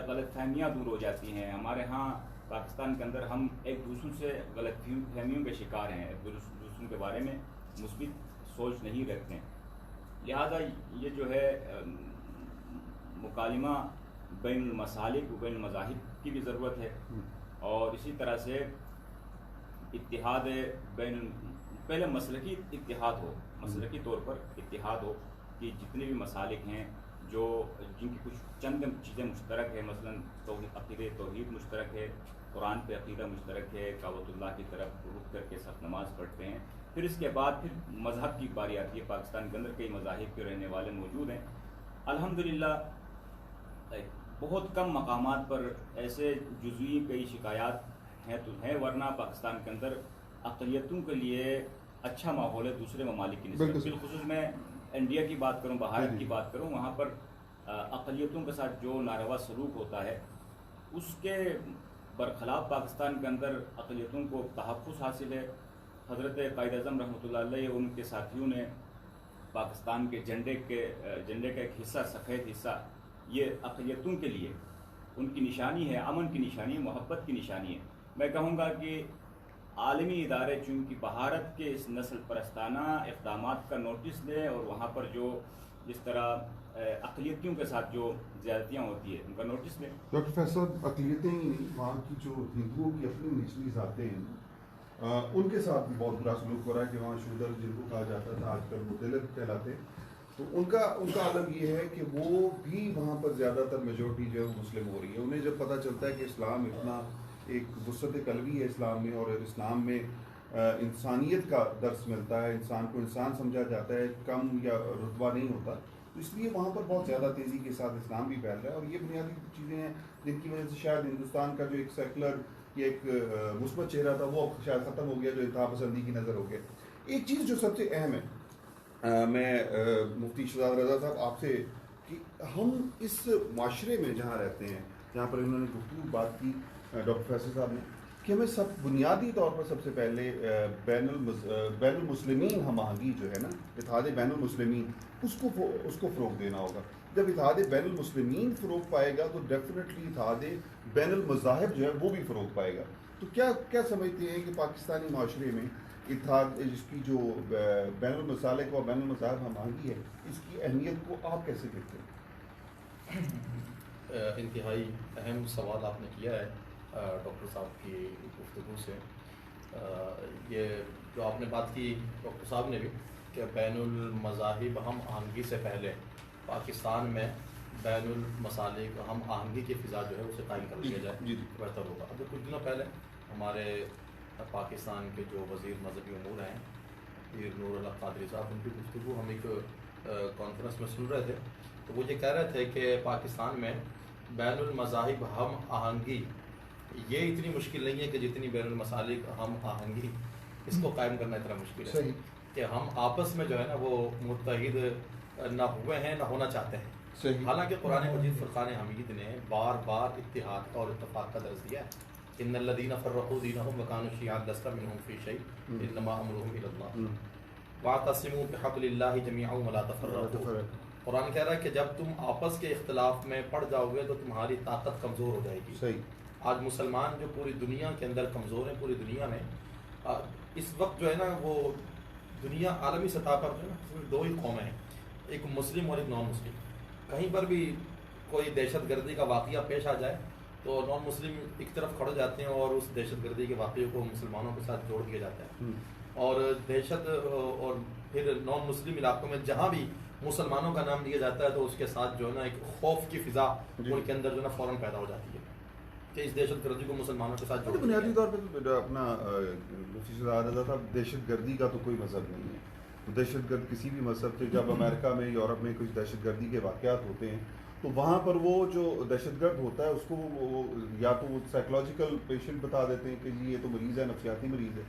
غلط فہمیاں دور ہو جاتی ہیں. ہمارے ہاں پاکستان کے اندر ہم ایک دوسرے سے غلط فہمیوں کے شکار ہیں، ایک دوسروں کے بارے میں مثبت سوچ نہیں رکھتے ہیں. لہذا یہ جو ہے مکالمہ بین المسالک و بین المذاہب کی بھی ضرورت ہے، اور اسی طرح سے اتحاد پہلے مسلکی اتحاد ہو، مسلکی طور پر اتحاد ہو کہ جتنے بھی مسالک ہیں جن کی کچھ چند چیزیں مشترک ہے، مثلا عقیدہ توحید مشترک ہے، قرآن پہ عقیدہ مشترک ہے، کعبۃ اللہ کی طرف رخ کر کے سب نماز پڑھتے ہیں. پھر اس کے بعد پھر مذہب کی باری آتی ہے. پاکستان کے اندر کئی مذاہب کے رہنے والے موجود ہیں. الحمدللہ بہت کم مقامات پر ایسے جزوی کئی شکایات ہیں، ورنہ پاکستان کے اندر اقلیتوں کے لیے اچھا ماحول ہے دوسرے ممالک کی نسبت. بالخصوص میں انڈیا کی بات کروں، بھارت کی بات کروں، وہاں پر اقلیتوں کے ساتھ جو ناروا سلوک ہوتا ہے اس کے برخلاف پاکستان کے اندر اقلیتوں کو تحفظ حاصل ہے. حضرت قائد اعظم رحمۃ اللہ علیہ ان کے ساتھیوں نے پاکستان کے جھنڈے کا ایک حصہ، سفید حصہ، یہ اقلیتوں کے لیے ان کی نشانی ہے، امن کی نشانی ہے، محبت کی نشانی ہے. میں کہوں گا کہ عالمی ادارے چونکہ بھارت کے اس نسل پرستانہ اقدامات کا نوٹس لیں، اور وہاں پر جو جس طرح اقلیتوں کے ساتھ جو زیادتیاں ہوتی ہیں ان کا نوٹس لیں. ڈاکٹر فیصل، اقلیتیں وہاں کی جو ہندوؤں کی اپنی نچلی ذاتیں ہیں ان کے ساتھ بھی بہت برا سلوک ہو رہا ہے کہ وہاں شودر جن کو کہا جاتا تھا آج کل وہ دلت کہلاتے ہیں. تو ان کا عالم یہ ہے کہ وہ بھی وہاں پر زیادہ تر میجورٹی جو ہے وہ مسلم ہو رہی ہے. انہیں جب پتہ چلتا ہے کہ اسلام اتنا ایک وسعت قلبی ہے اسلام میں، اور اسلام میں انسانیت کا درس ملتا ہے، انسان کو انسان سمجھا جاتا ہے، کم یا رتبہ نہیں ہوتا، تو اس لیے وہاں پر بہت زیادہ تیزی کے ساتھ اسلام بھی پھیل رہا ہے. اور یہ بنیادی چیزیں ہیں جن کی وجہ سے شاید ہندوستان کا جو ایک سیکولر یا ایک مثبت چہرہ تھا وہ شاید ختم ہو گیا، جو انتہا پسندی کی نظر ہو گیا. ایک چیز جو سب سے اہم ہے، میں مفتی شہزاد رضا صاحب آپ سے، کہ ہم اس معاشرے میں جہاں رہتے ہیں، جہاں پر انہوں نے گفتگو بات کی ڈاکٹر فیصل صاحب نے، کہ ہمیں سب بنیادی طور پر سب سے پہلے بین المسلمین ہم آہنگی جو ہے نا، اتحاد بین المسلمین، اس کو فروغ دینا ہوگا. جب اتحاد بین المسلمین فروغ پائے گا تو ڈیفینیٹلی اتحاد بین المذاہب جو ہے وہ بھی فروغ پائے گا. تو کیا سمجھتے ہیں کہ پاکستانی معاشرے میں اتحاد، جس کی جو بین المسالک اور بین المذاہب ہم آہنگی ہے، اس کی اہمیت کو آپ کیسے دیکھتے ہیں؟ انتہائی اہم سوال آپ نے کیا ہے ڈاکٹر صاحب کی گفتگو سے. یہ جو آپ نے بات کی ڈاکٹر صاحب نے بھی کہ بین المذاہب ہم آہنگی سے پہلے پاکستان میں بین المسالک ہم آہنگی کی فضا جو ہے اسے قائم کر دیا جائے بہتر ہوگا. ابھی کچھ دنوں پہلے ہمارے پاکستان کے جو وزیر مذہبی امور ہیں پیر نور اللہ قادری صاحب، ان کی گفتگو ہم ایک کانفرنس میں سن رہے تھے، تو وہ یہ کہہ رہے تھے کہ پاکستان میں بین المذاہب ہم آہنگی یہ اتنی مشکل نہیں ہے کہ جتنی بین المسالک ہم آہنگی اس کو قائم کرنا اتنا مشکل ہے کہ ہم آپس میں جو ہے نا وہ متحد نہ ہوئے ہیں نہ ہونا چاہتے ہیں. حالانکہ قرآن مجید فرقان حمید نے بار بار اتحاد اور اتفاق کا درس دیا ہے. ان الذین فرقوا دینہم وکانوا شیعا لست منہم فی شیء انما امرهم الی اللہ واعتصموا بحبل اللہ جمیعا ولا تفرقوا. قرآن کہہ رہا ہے کہ جب تم آپس کے اختلاف میں پڑ جاؤ گے تو تمہاری طاقت کمزور ہو جائے گی. آج مسلمان جو پوری دنیا کے اندر کمزور ہیں، پوری دنیا میں اس وقت جو ہے نا وہ دنیا عالمی سطح پر جو ہے نا دو ہی قومیں ہیں، ایک مسلم اور ایک نان مسلم. کہیں پر بھی کوئی دہشت گردی کا واقعہ پیش آ جائے تو نان مسلم ایک طرف کھڑے جاتے ہیں اور اس دہشت گردی کے واقعے کو مسلمانوں کے ساتھ جوڑ دیا جاتا ہے. اور دہشت اور پھر نان مسلم علاقوں میں جہاں بھی مسلمانوں کا نام لیا جاتا ہے تو اس کے ساتھ جو ہے نا ایک خوف کی فضا ان کے اندر جو ہے نا فوراً پیدا ہو جاتی ہے کہ اس دہشت گردی کو مسلمانوں کے ساتھ جوڑ. بنیادی طور پہ اپنا مفتی صاحب دہشت گردی کا تو کوئی مذہب نہیں ہے. دہشت گرد کسی بھی مذہب سے، جب امریکہ میں یورپ میں کچھ دہشت گردی کے واقعات ہوتے ہیں تو وہاں پر وہ جو دہشت گرد ہوتا ہے اس کو وہ یا تو وہ سائیکولوجیکل پیشنٹ بتا دیتے ہیں کہ جی یہ تو مریض ہے، نفسیاتی مریض ہے،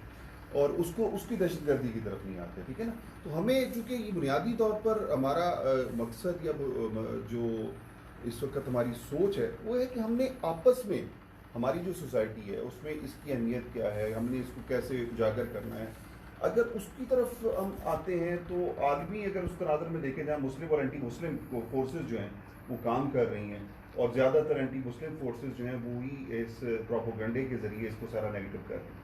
اور اس کی دہشت گردی کی طرف نہیں آتے. ٹھیک ہے نا. تو ہمیں چونکہ یہ بنیادی طور پر ہمارا مقصد یا جو اس وقت ہماری سوچ ہے وہ ہے کہ ہم نے آپس میں ہماری جو سوسائٹی ہے اس میں اس کی اہمیت کیا ہے، ہم نے اس کو کیسے اجاگر کرنا ہے. اگر اس کی طرف ہم آتے ہیں تو عالمی اگر اس تناظر میں دیکھیں جہاں مسلم اور اینٹی مسلم فورسز جو ہیں وہ کام کر رہی ہیں، اور زیادہ تر اینٹی مسلم فورسز جو ہیں وہی اس پروپیگنڈے کے ذریعے اس کو سارا نیگیٹو کر رہے ہیں.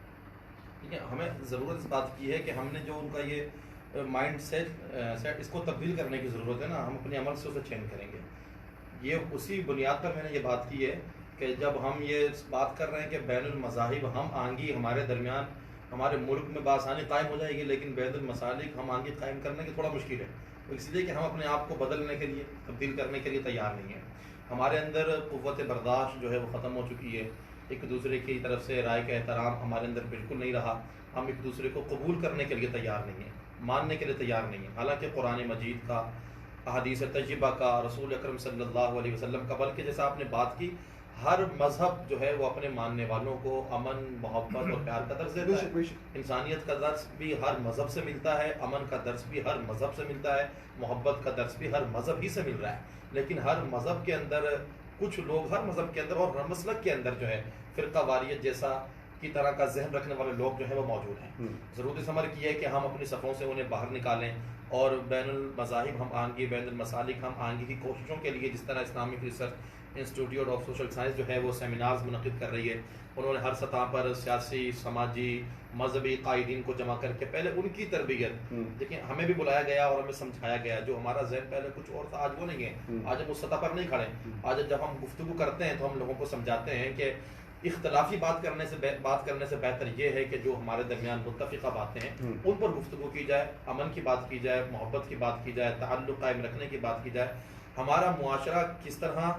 ٹھیک ہے. ہمیں ضرورت اس بات کی ہے کہ ہم نے جو ان کا یہ مائنڈ سیٹ اس کو تبدیل کرنے کی ضرورت ہے نا. ہم اپنے عمل سے اسے چینج کریں گے. یہ اسی بنیاد پر میں نے یہ بات کی ہے کہ جب ہم یہ بات کر رہے ہیں کہ بین المذاہب ہم آہنگی ہمارے درمیان ہمارے ملک میں بآسانی قائم ہو جائے گی، لیکن بین المسالک ہم آہنگی قائم کرنے کی تھوڑا مشکل ہے. اس لیے کہ ہم اپنے آپ کو بدلنے کے لیے تبدیل کرنے کے لیے تیار نہیں ہیں. ہمارے اندر قوت برداشت جو ہے وہ ختم ہو چکی ہے. ایک دوسرے کی طرف سے رائے کا احترام ہمارے اندر بالکل نہیں رہا. ہم ایک دوسرے کو قبول کرنے کے لیے تیار نہیں ہیں، ماننے کے لیے تیار نہیں ہیں. حالانکہ قرآن مجید کا، احادیث طیبہ کا، رسول اکرم صلی اللہ علیہ وسلم کا، بلکہ جیسا آپ نے بات کی ہر مذہب جو ہے وہ اپنے ماننے والوں کو امن، محبت اور پیار کا درس دیتا ہے. انسانیت کا درس بھی ہر مذہب سے ملتا ہے، امن کا درس بھی ہر مذہب سے ملتا ہے، محبت کا درس بھی ہر مذہب ہی سے مل رہا ہے. لیکن ہر مذہب کے اندر کچھ لوگ، ہر مذہب کے اندر اور ہر مسلک کے اندر جو ہے فرقہ واریت جیسا کی طرح کا ذہن رکھنے والے لوگ جو ہیں وہ موجود ہیں. ضرورت اس عمر کی ہے کہ ہم اپنی صفوں سے انہیں باہر نکالیں اور بین المذاہب ہم آہنگی، بین المسالک ہم آہنگی کی کوششوں کے لیے، جس طرح Islamic research institute of social science جو ہے وہ سیمینارز منعقد کر رہی ہے. انہوں نے ہر سطح پر سیاسی، سماجی، مذہبی قائدین کو جمع کر کے پہلے ان کی تربیت، لیکن ہمیں بھی بلایا گیا اور ہمیں سمجھایا گیا. جو ہمارا ذہن پہلے کچھ اور تھا آج وہ نہیں ہے. آج ہم اس سطح پر نہیں کھڑے. آج جب ہم گفتگو کرتے ہیں تو ہم لوگوں کو سمجھاتے ہیں کہ اختلافی بات کرنے سے بہتر یہ ہے کہ جو ہمارے درمیان متفقہ باتیں ہیں ان پر گفتگو کی جائے، امن کی بات کی جائے، محبت کی بات کی جائے، تعلق قائم رکھنے کی بات کی جائے. ہمارا معاشرہ کس طرح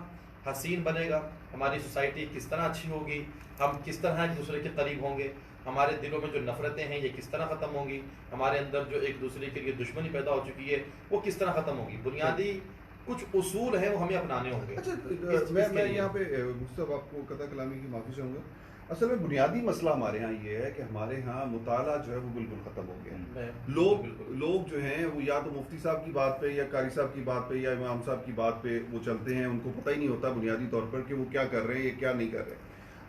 حسین بنے گا، ہماری سوسائٹی کس طرح اچھی ہوگی، ہم کس طرح ایک دوسرے کے قریب ہوں گے، ہمارے دلوں میں جو نفرتیں ہیں یہ کس طرح ختم ہوں گی، ہمارے اندر جو ایک دوسرے کے لیے دشمنی پیدا ہو چکی ہے وہ کس طرح ختم ہوگی. بنیادی کچھ اصول ہیں وہ ہمیں اپنانے ہوں گے. اچھا میں یہاں پہ مصطفیٰ آپ کو قطع کلامی کی معافی چاہوں گا. اصل میں بنیادی مسئلہ ہمارے ہاں یہ ہے کہ ہمارے ہاں مطالعہ جو ہے وہ بالکل ختم ہو گیا. لوگ جو ہیں وہ یا تو مفتی صاحب کی بات پہ یا قاری صاحب کی بات پہ یا امام صاحب کی بات پہ وہ چلتے ہیں. ان کو پتہ ہی نہیں ہوتا بنیادی طور پر کہ وہ کیا کر رہے ہیں یا کیا نہیں کر رہے.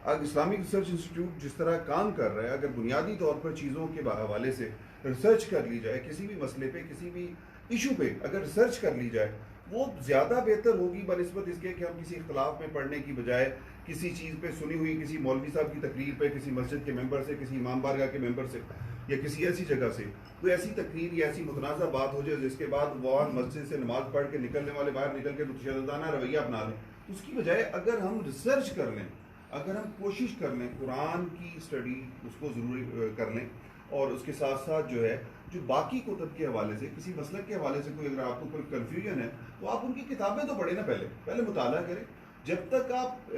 اگر اسلامک ریسرچ انسٹیٹیوٹ جس طرح کام کر رہا ہے، اگر بنیادی طور پر چیزوں کے حوالے سے ریسرچ کر لی جائے، کسی بھی مسئلے پہ، کسی بھی ایشو پہ اگر ریسرچ کر لی جائے وہ زیادہ بہتر ہوگی بنسبت اس کے کہ ہم کسی اختلاف میں پڑھنے کی بجائے کسی چیز پہ سنی ہوئی کسی مولوی صاحب کی تقریر پہ، کسی مسجد کے ممبر سے، کسی امام بارگاہ کے ممبر سے یا کسی ایسی جگہ سے کوئی ایسی تقریر یا ایسی متنازع بات ہو جائے جس کے بعد وہ مسجد سے نماز پڑھ کے نکلنے والے باہر نکل کے تشددانہ رویہ اپنا لیں تو اس کی بجائے اگر ہم ریسرچ کر لیں، اگر ہم کوشش کر لیں، قرآن کی اسٹڈی اس کو ضرور کر لیں، اور اس کے ساتھ ساتھ جو ہے جو باقی کتب کے حوالے سے، کسی مسلک کے حوالے سے کوئی اگر آپ کو کوئی کنفیوژن ہے تو آپ ان کی کتابیں تو پڑھیں نا، پہلے مطالعہ کریں. جب تک آپ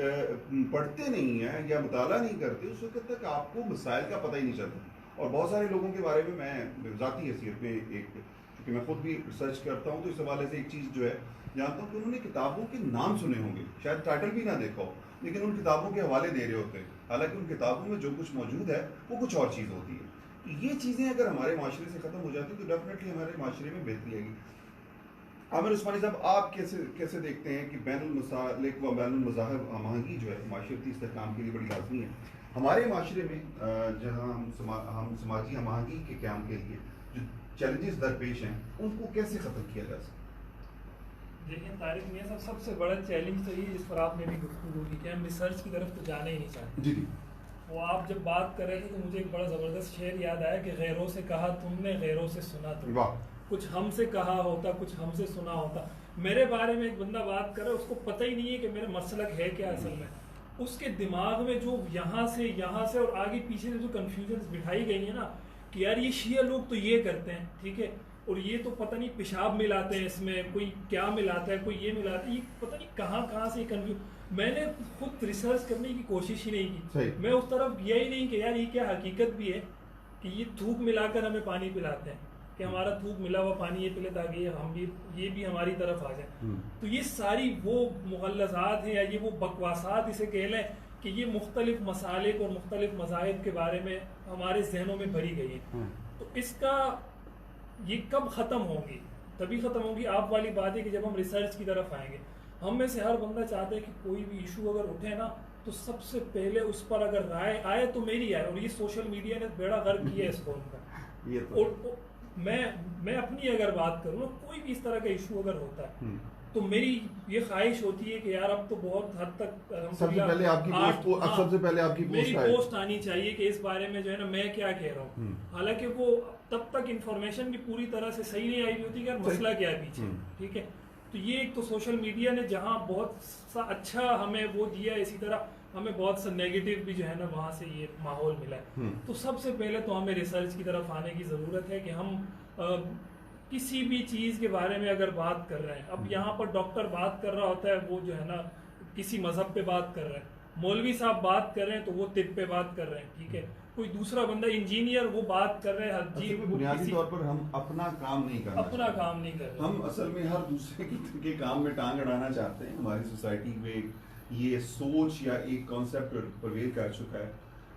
پڑھتے نہیں ہیں یا مطالعہ نہیں کرتے اس وقت تک آپ کو مسائل کا پتہ ہی نہیں چلتا. اور بہت سارے لوگوں کے بارے میں ذاتی حیثیت میں کیونکہ میں خود بھی ریسرچ کرتا ہوں تو اس حوالے سے ایک چیز جو ہے جانتا ہوں کہ انہوں نے کتابوں کے نام سنے ہوں گے، شاید ٹائٹل بھی نہ دیکھا ہو، لیکن ان کتابوں کے حوالے دے رہے ہوتے ہیں، حالانکہ ان کتابوں میں جو کچھ موجود ہے وہ کچھ اور چیز ہوتی ہے. یہ چیزیں اگر ہمارے معاشرے سے ختم ہو جاتی تو ڈیفینیٹلی ہمارے معاشرے میں بہتری آئے گی. عامر عثمانی صاحب، آپ کیسے دیکھتے ہیں کہ بین المسالک و بین المذاہب ہم آہنگی جو ہے معاشرتی استحکام کے لیے بڑی لازمی ہے ہمارے معاشرے میں، جہاں ہم سماجی ہم آہنگی کے قیام کے لیے جو چیلنجز درپیش ہیں ان کو کیسے ختم کیا جا سکتا؟ دیکھیں طارق میاں صاحب، سب سے بڑا چیلنج تو یہ جس پر آپ نے بھی گفتگو کی کہ ہم ریسرچ کی طرف تو جانے ہی نہیں چاہتے. جی جی. وہ آپ جب بات کر رہے تھے تو مجھے ایک بڑا زبردست شعر یاد آیا کہ غیروں سے کہا تم نے، غیروں سے سنا تم. کچھ ہم سے کہا ہوتا، کچھ ہم سے سنا ہوتا. میرے بارے میں ایک بندہ بات کر رہا ہے، اس کو پتہ ہی نہیں ہے کہ میرا مسلک ہے کیا اصل میں. اس کے دماغ میں جو یہاں سے اور آگے پیچھے سے جو کنفیوژنز بٹھائی گئی ہیں نا کہ یار یہ شیعہ لوگ تو یہ کرتے ہیں، ٹھیک ہے، اور یہ تو پتہ نہیں پیشاب ملاتے ہیں، اس میں کوئی کیا ملاتا ہے، کوئی یہ ملاتا ہے، یہ پتہ نہیں کہاں سے یہ کنفیوژن. میں نے خود ریسرچ کرنے کی کوشش ہی نہیں کی. میں اس طرف گیا ہی نہیں کہ یار یہ کیا حقیقت بھی ہے کہ یہ تھوک ملا کر ہمیں پانی پلاتے ہیں، کہ ہمارا تھوک ملا ہوا پانی یہ پلے تاکہ یہ بھی ہماری طرف آ جائے. تو یہ ساری وہ مغلظات ہیں یا یہ وہ بکواسات اسے کہہ لیں کہ یہ مختلف مسالک اور مختلف مذاہب کے بارے میں ہمارے ذہنوں میں بھری گئی ہے. تو اس کا یہ کب ختم ہوگی؟ تبھی ختم ہوگی. آپ والی بات ہے کہ جب ہم ریسرچ کی طرف آئیں گے. ہم میں سے ہر بندہ چاہتا ہے کہ کوئی بھی ایشو اگر اٹھے نا تو سب سے پہلے اس پر اگر رائے آئے تو میری آئے، اور یہ سوشل میڈیا نے بیڑا غرق کیا ہے اس قوم کا. اور میں اپنی اگر بات کروں نا، کوئی بھی اس طرح کا ایشو اگر ہوتا ہے تو میری یہ خواہش ہوتی ہے کہ یار اب تو بہت حد تک سب سے پہلے آپ کی میری پوسٹ آنی چاہیے کہ اس بارے میں جو ہے نا میں کیا کہہ رہا ہوں. حالانکہ وہ تب تک انفارمیشن بھی پوری طرح سے صحیح نہیں آئی ہوتی کہ یار مسئلہ کیا ہے پیچھے، ٹھیک ہے. تو یہ ایک تو سوشل میڈیا نے جہاں بہت سا اچھا ہمیں وہ دیا ہے، اسی طرح ہمیں بہت سا نیگیٹو بھی جو ہے نا وہاں سے یہ ماحول ملا ہے. تو سب سے پہلے تو ہمیں ریسرچ کی طرف آنے کی ضرورت ہے کہ ہم کسی بھی چیز کے بارے میں اگر بات کر رہے ہیں، اب یہاں پر ڈاکٹر بات کر رہا ہوتا ہے وہ جو ہے نا کسی مذہب پہ بات کر رہے ہیں، مولوی صاحب بات کر رہے ہیں تو وہ طب پہ بات کر رہے ہیں، ٹھیک ہے، کوئی دوسرا بندہ انجینئر وہ بات کر رہے ہیں. بنیادی طور پر ہم اپنا کام نہیں کر رہے. ہم اصل میں ہر دوسرے کے کام میں ٹانگ اڑانا چاہتے ہیں. ہماری سوسائٹی میں یہ سوچ یا ایک کانسیپٹ پرویل کر چکا ہے،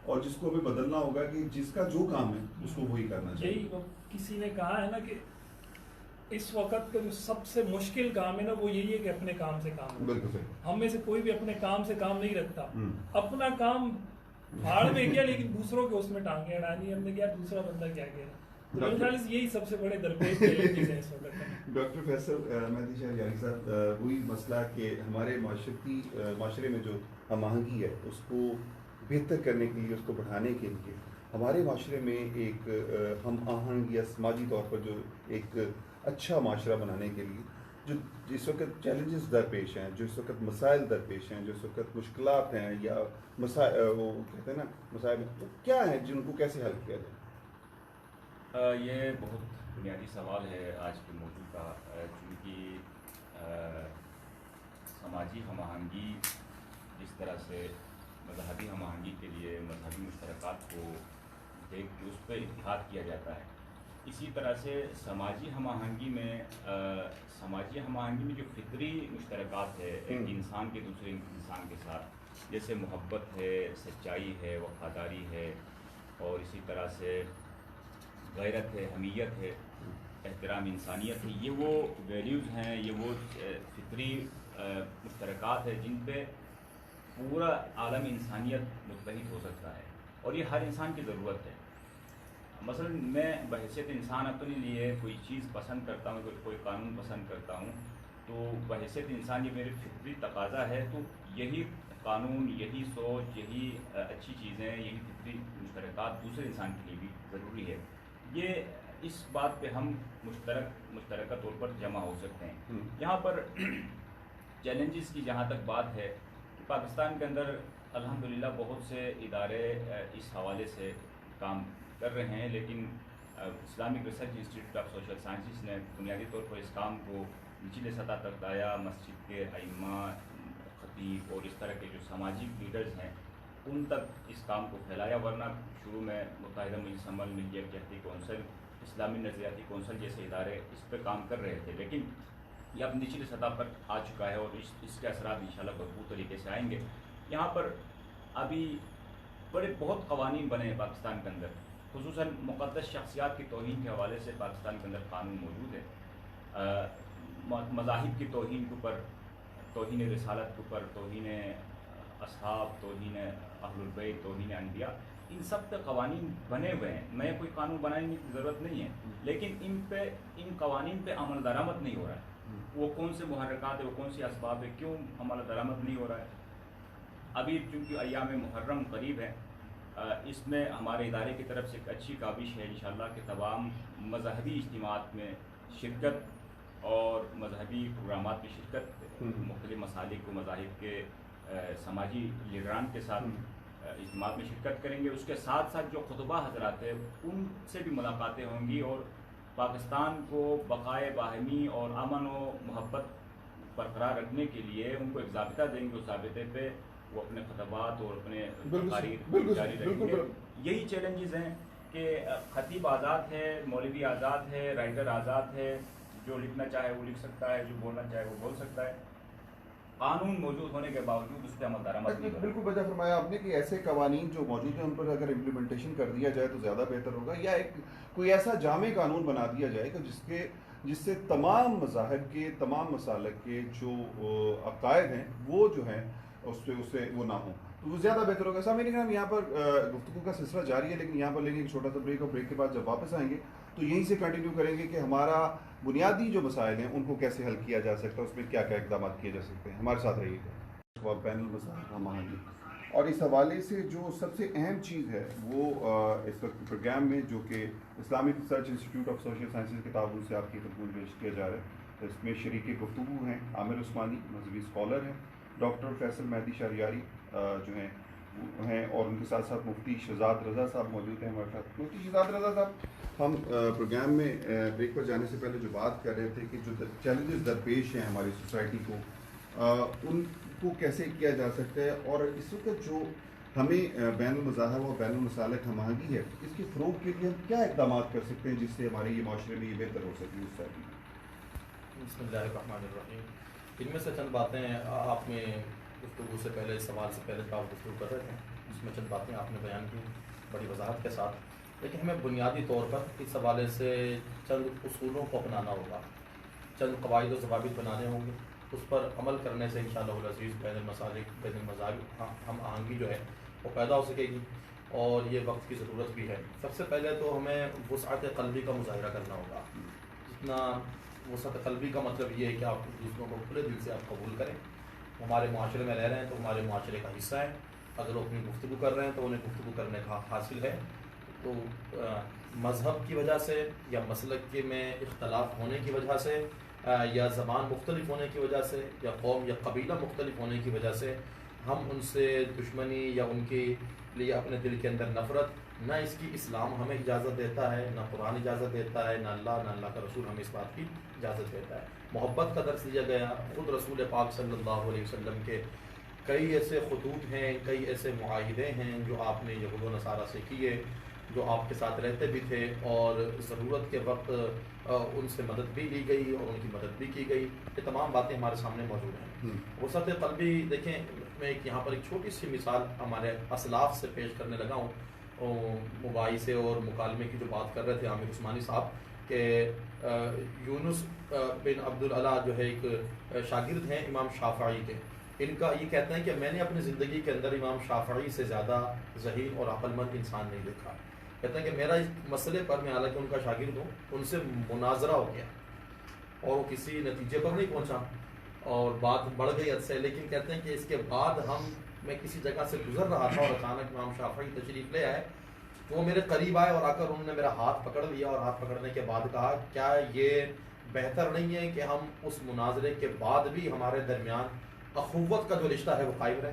اور جس کو ہمیں بدلنا ہوگا کہ جس کا جو کام ہے اس کو وہی کرنا چاہیے. کسی نے کہا ہے نا کہ اس وقت کا جو سب سے مشکل کام ہے نا وہ یہی ہے کہ اپنے کام سے کام. بالکل. ہم میں سے کوئی بھی اپنے کام سے کام نہیں رکھتا. اپنا کام بھاڑ میں کیا، لیکن دوسروں کے اس میں ٹانگیں اڑانی. ہم نے کیا دوسرا بندہ کیا کہہ رہا ہے. میرے خیال سے یہی سب سے بڑے درپیش چیلنجز ہیں اس وقت. ڈاکٹر فیصل مہدی شہریاری صاحب، وہی مسئلہ کہ ہمارے معاشرے میں جو ہم آہنگی ہے اس کو بہتر کرنے کے لیے، اس کو بڑھانے کے لیے ہمارے معاشرے میں ایک ہم آہنگ یا سماجی طور پر جو ایک اچھا معاشرہ بنانے کے لیے جو جس وقت چیلنجز درپیش ہیں، جو اس وقت مسائل درپیش ہیں، جو اس وقت مشکلات ہیں یا وہ کہتے ہیں نا مسائل، تو کیا ہیں جن کو کیسے حل کیا جائے؟ یہ بہت بنیادی سوال ہے آج کے موضوع کا، کیونکہ سماجی ہم آہنگی جس طرح سے مذہبی ہم آہنگی کے لیے مذہبی مشترکات کو دیکھ کے اس پہ اتحاد کیا جاتا ہے، اسی طرح سے سماجی ہم آہنگی میں جو فطری مشترکات ہے ایک انسان کے دوسرے انسان کے ساتھ، جیسے محبت ہے، سچائی ہے، وفاداری ہے، اور اسی طرح سے غیرت ہے، حمیت ہے، احترام انسانیت ہے، یہ وہ ویلیوز ہیں، یہ وہ فطری مشترکات ہے جن پہ پورا عالم انسانیت متحد ہو سکتا ہے، اور یہ ہر انسان کی ضرورت ہے. مثلا میں بحیثیت انسان اپنے لیے کوئی چیز پسند کرتا ہوں، کوئی قانون پسند کرتا ہوں، تو بحیثیت انسان یہ میرے فطری تقاضا ہے، تو یہی قانون، یہی سوچ، یہی اچھی چیزیں، یہی فطری مشترکات دوسرے انسان کے لیے بھی ضروری ہے. یہ اس بات پہ ہم مشترکہ طور پر جمع ہو سکتے ہیں. یہاں پر چیلنجز کی جہاں تک بات ہے، پاکستان کے اندر الحمدللہ بہت سے ادارے اس حوالے سے کام کر رہے ہیں، لیکن Islamic research institute of social sciences نے بنیادی طور پر اس کام کو نچلی سطح تک لایا. مسجد کے ائمہ، خطیب اور اس طرح کے جو سماجی لیڈرز ہیں ان تک اس کام کو پھیلایا، ورنہ شروع میں متحدہ مجلس عمل، ملی یکجہتی کونسل، اسلامی نظریاتی کونسل جیسے ادارے اس پہ کام کر رہے تھے، لیکن یہ اب نچلی سطح پر آ چکا ہے اور اس کے اثرات انشاءاللہ بھرپور طریقے سے آئیں گے. یہاں پر ابھی بہت قوانین بنے ہیں پاکستان کے اندر، خصوصاً مقدس شخصیات کی توہین کے حوالے سے پاکستان کے اندر قانون موجود ہے. مذاہب کی توہین کے اوپر، توہین رسالت کے اوپر، توہین اصحاب، توہین اہل البیت، توہین انبیاء، ان سب پہ قوانین بنے ہوئے ہیں. نئے کوئی قانون بنانے کی ضرورت نہیں ہے، لیکن ان قوانین پہ عمل درآمد نہیں ہو رہا ہے. وہ کون سے محرکات ہے، وہ کون سی اسباب ہے، کیوں عمل درآمد نہیں ہو رہا ہے؟ ابھی چونکہ ایام محرم قریب ہے، اس میں ہمارے ادارے کی طرف سے ایک اچھی کاوش ہے انشاءاللہ کہ تمام مذہبی اجتماعات میں شرکت اور مذہبی پروگرامات میں شرکت، مختلف مسالک کو مذاہب کے سماجی لیڈران کے ساتھ اجتماعات میں شرکت کریں گے. اس کے ساتھ ساتھ جو خطبہ حضرات ہیں ان سے بھی ملاقاتیں ہوں گی، اور پاکستان کو بقائے باہمی اور امن و محبت برقرار رکھنے کے لیے ان کو ایک ضابطہ دیں گے. اس ضابطے پہ وہ اپنے خطبات اور اپنے تقاریر جاری رکھیں گے. یہی چیلنجز ہیں کہ خطیب آزاد ہے، مولوی آزاد ہے، رائٹر آزاد ہے، جو لکھنا چاہے وہ لکھ سکتا ہے، جو بولنا چاہے وہ بول سکتا ہے. قانون موجود ہونے کے باوجود اس پہ عمل درآمد نہیں. بالکل بجا فرمایا آپ نے کہ ایسے قوانین جو موجود ہیں ان پر اگر امپلیمنٹیشن کر دیا جائے تو زیادہ بہتر ہوگا، یا کوئی ایسا جامع قانون بنا دیا جائے کہ جس سے تمام مذاہب کے، تمام مسالک کے جو عقائد ہیں وہ جو ہیں اس سے وہ نہ ہوں، تو وہ زیادہ بہتر ہوگا. سامعین کرام، یہاں پر گفتگو کا سلسلہ جاری ہے، لیکن یہاں پر لیں گے ایک چھوٹا سا بریک، اور بریک کے بعد جب واپس آئیں گے تو یہیں سے کنٹینیو کریں گے کہ ہمارا بنیادی جو مسائل ہیں ان کو کیسے حل کیا جا سکتا ہے، اس میں کیا کیا اقدامات کیے جا سکتے ہیں. ہمارے ساتھ رہیے گا. بین المذاہب ہم آہنگی، اور اس حوالے سے جو سب سے اہم چیز ہے وہ اس وقت پروگرام میں جو کہ Islamic research institute of social sciences کے تعاون سے آپ کی خدمت پیش کیا جا رہا ہے. اس میں شریک گفتگو ہیں عامر عثمانی، مذہبی اسکالر ہیں، ڈاکٹر فیصل مہدی شہریاری جو ہیں اور ان کے ساتھ ساتھ مفتی شہزاد رضا صاحب موجود ہیں ہمارے ساتھ. مفتی شہزاد رضا صاحب، ہم پروگرام میں بریک پر جانے سے پہلے جو بات کر رہے تھے کہ جو چیلنجز درپیش ہیں ہماری سوسائٹی کو، ان کو کیسے کیا جا سکتا ہے، اور اس وقت جو ہمیں بین المذاہب اور بین المسالک ہم آہنگی ہے اس کے فروغ کے لیے ہم کیا اقدامات کر سکتے ہیں جس سے ہمارے یہ معاشرے میں یہ بہتر ہو سکے اس سائڈ میں؟ بسم اللہ الرحمن الرحیم. ان میں سے چند باتیں آپ نے گفتگو سے پہلے، اس سوال سے پہلے آپ گفتگو کر رہے تھے، اس میں چند باتیں آپ نے بیان کی بڑی وضاحت کے ساتھ، لیکن ہمیں بنیادی طور پر اس حوالے سے چند اصولوں کو اپنانا ہوگا، چند قواعد و ضوابط بنانے ہوں گے. اس پر عمل کرنے سے انشاءاللہ العزیز بین المسالک، بین المذاہب ہم آہنگی جو ہے وہ پیدا ہو سکے گی، اور یہ وقت کی ضرورت بھی ہے. سب سے پہلے تو ہمیں وسعت قلبی کا مظاہرہ کرنا ہوگا. جتنا وسعت قلبی کا مطلب یہ ہے کہ آپ دوسروں کو کھلے دل سے آپ قبول کریں. ہمارے معاشرے میں رہ رہے ہیں تو ہمارے معاشرے کا حصہ ہے. اگر وہ اپنی گفتگو کر رہے ہیں تو انہیں گفتگو کرنے کا حاصل ہے. تو مذہب کی وجہ سے، یا مسلک کے میں اختلاف ہونے کی وجہ سے، یا زبان مختلف ہونے کی وجہ سے، یا قوم یا قبیلہ مختلف ہونے کی وجہ سے ہم ان سے دشمنی یا ان کے لیے اپنے دل کے اندر نفرت، نہ اس کی اسلام ہمیں اجازت دیتا ہے، نہ قرآن اجازت دیتا ہے، نہ اللہ کا رسول ہمیں اس بات کی اجازت دیتا ہے. محبت کا درس دیا گیا. خود رسول پاک صلی اللہ علیہ وسلم کے کئی ایسے خطوط ہیں، کئی ایسے معاہدے ہیں جو آپ نے یہود و نصارہ سے کیے، جو آپ کے ساتھ رہتے بھی تھے، اور ضرورت کے وقت ان سے مدد بھی لی گئی اور ان کی مدد بھی کی گئی. یہ تمام باتیں ہمارے سامنے موجود ہیں. وسعت قلبی دیکھیں، میں یہاں پر ایک چھوٹی سی مثال ہمارے اسلاف سے پیش کرنے لگا ہوں. مباحثے اور مکالمے کی جو بات کر رہے تھے عامر عثمانی صاحب، کہ یونس بن عبدالعلا جو ہے ایک شاگرد ہیں امام شافعی کے. ان کا یہ کہتے ہیں کہ میں نے اپنی زندگی کے اندر امام شافعی سے زیادہ ذہین اور عقل مند انسان نہیں دیکھا. کہتے ہیں کہ میرا اس مسئلے پر، میں حالانکہ ان کا شاگرد ہوں، ان سے مناظرہ ہو گیا اور وہ کسی نتیجے پر نہیں پہنچا اور بات بڑھ گئی حد سے. لیکن کہتے ہیں کہ اس کے بعد میں کسی جگہ سے گزر رہا تھا اور اچانک امام شافعی تشریف لے آئے، تو وہ میرے قریب آئے اور آ کر انہوں نے میرا ہاتھ پکڑ لیا، اور ہاتھ پکڑنے کے بعد کہا، کیا یہ بہتر نہیں ہے کہ ہم اس مناظرے کے بعد بھی ہمارے درمیان اخوت کا جو رشتہ ہے وہ قائم رہے،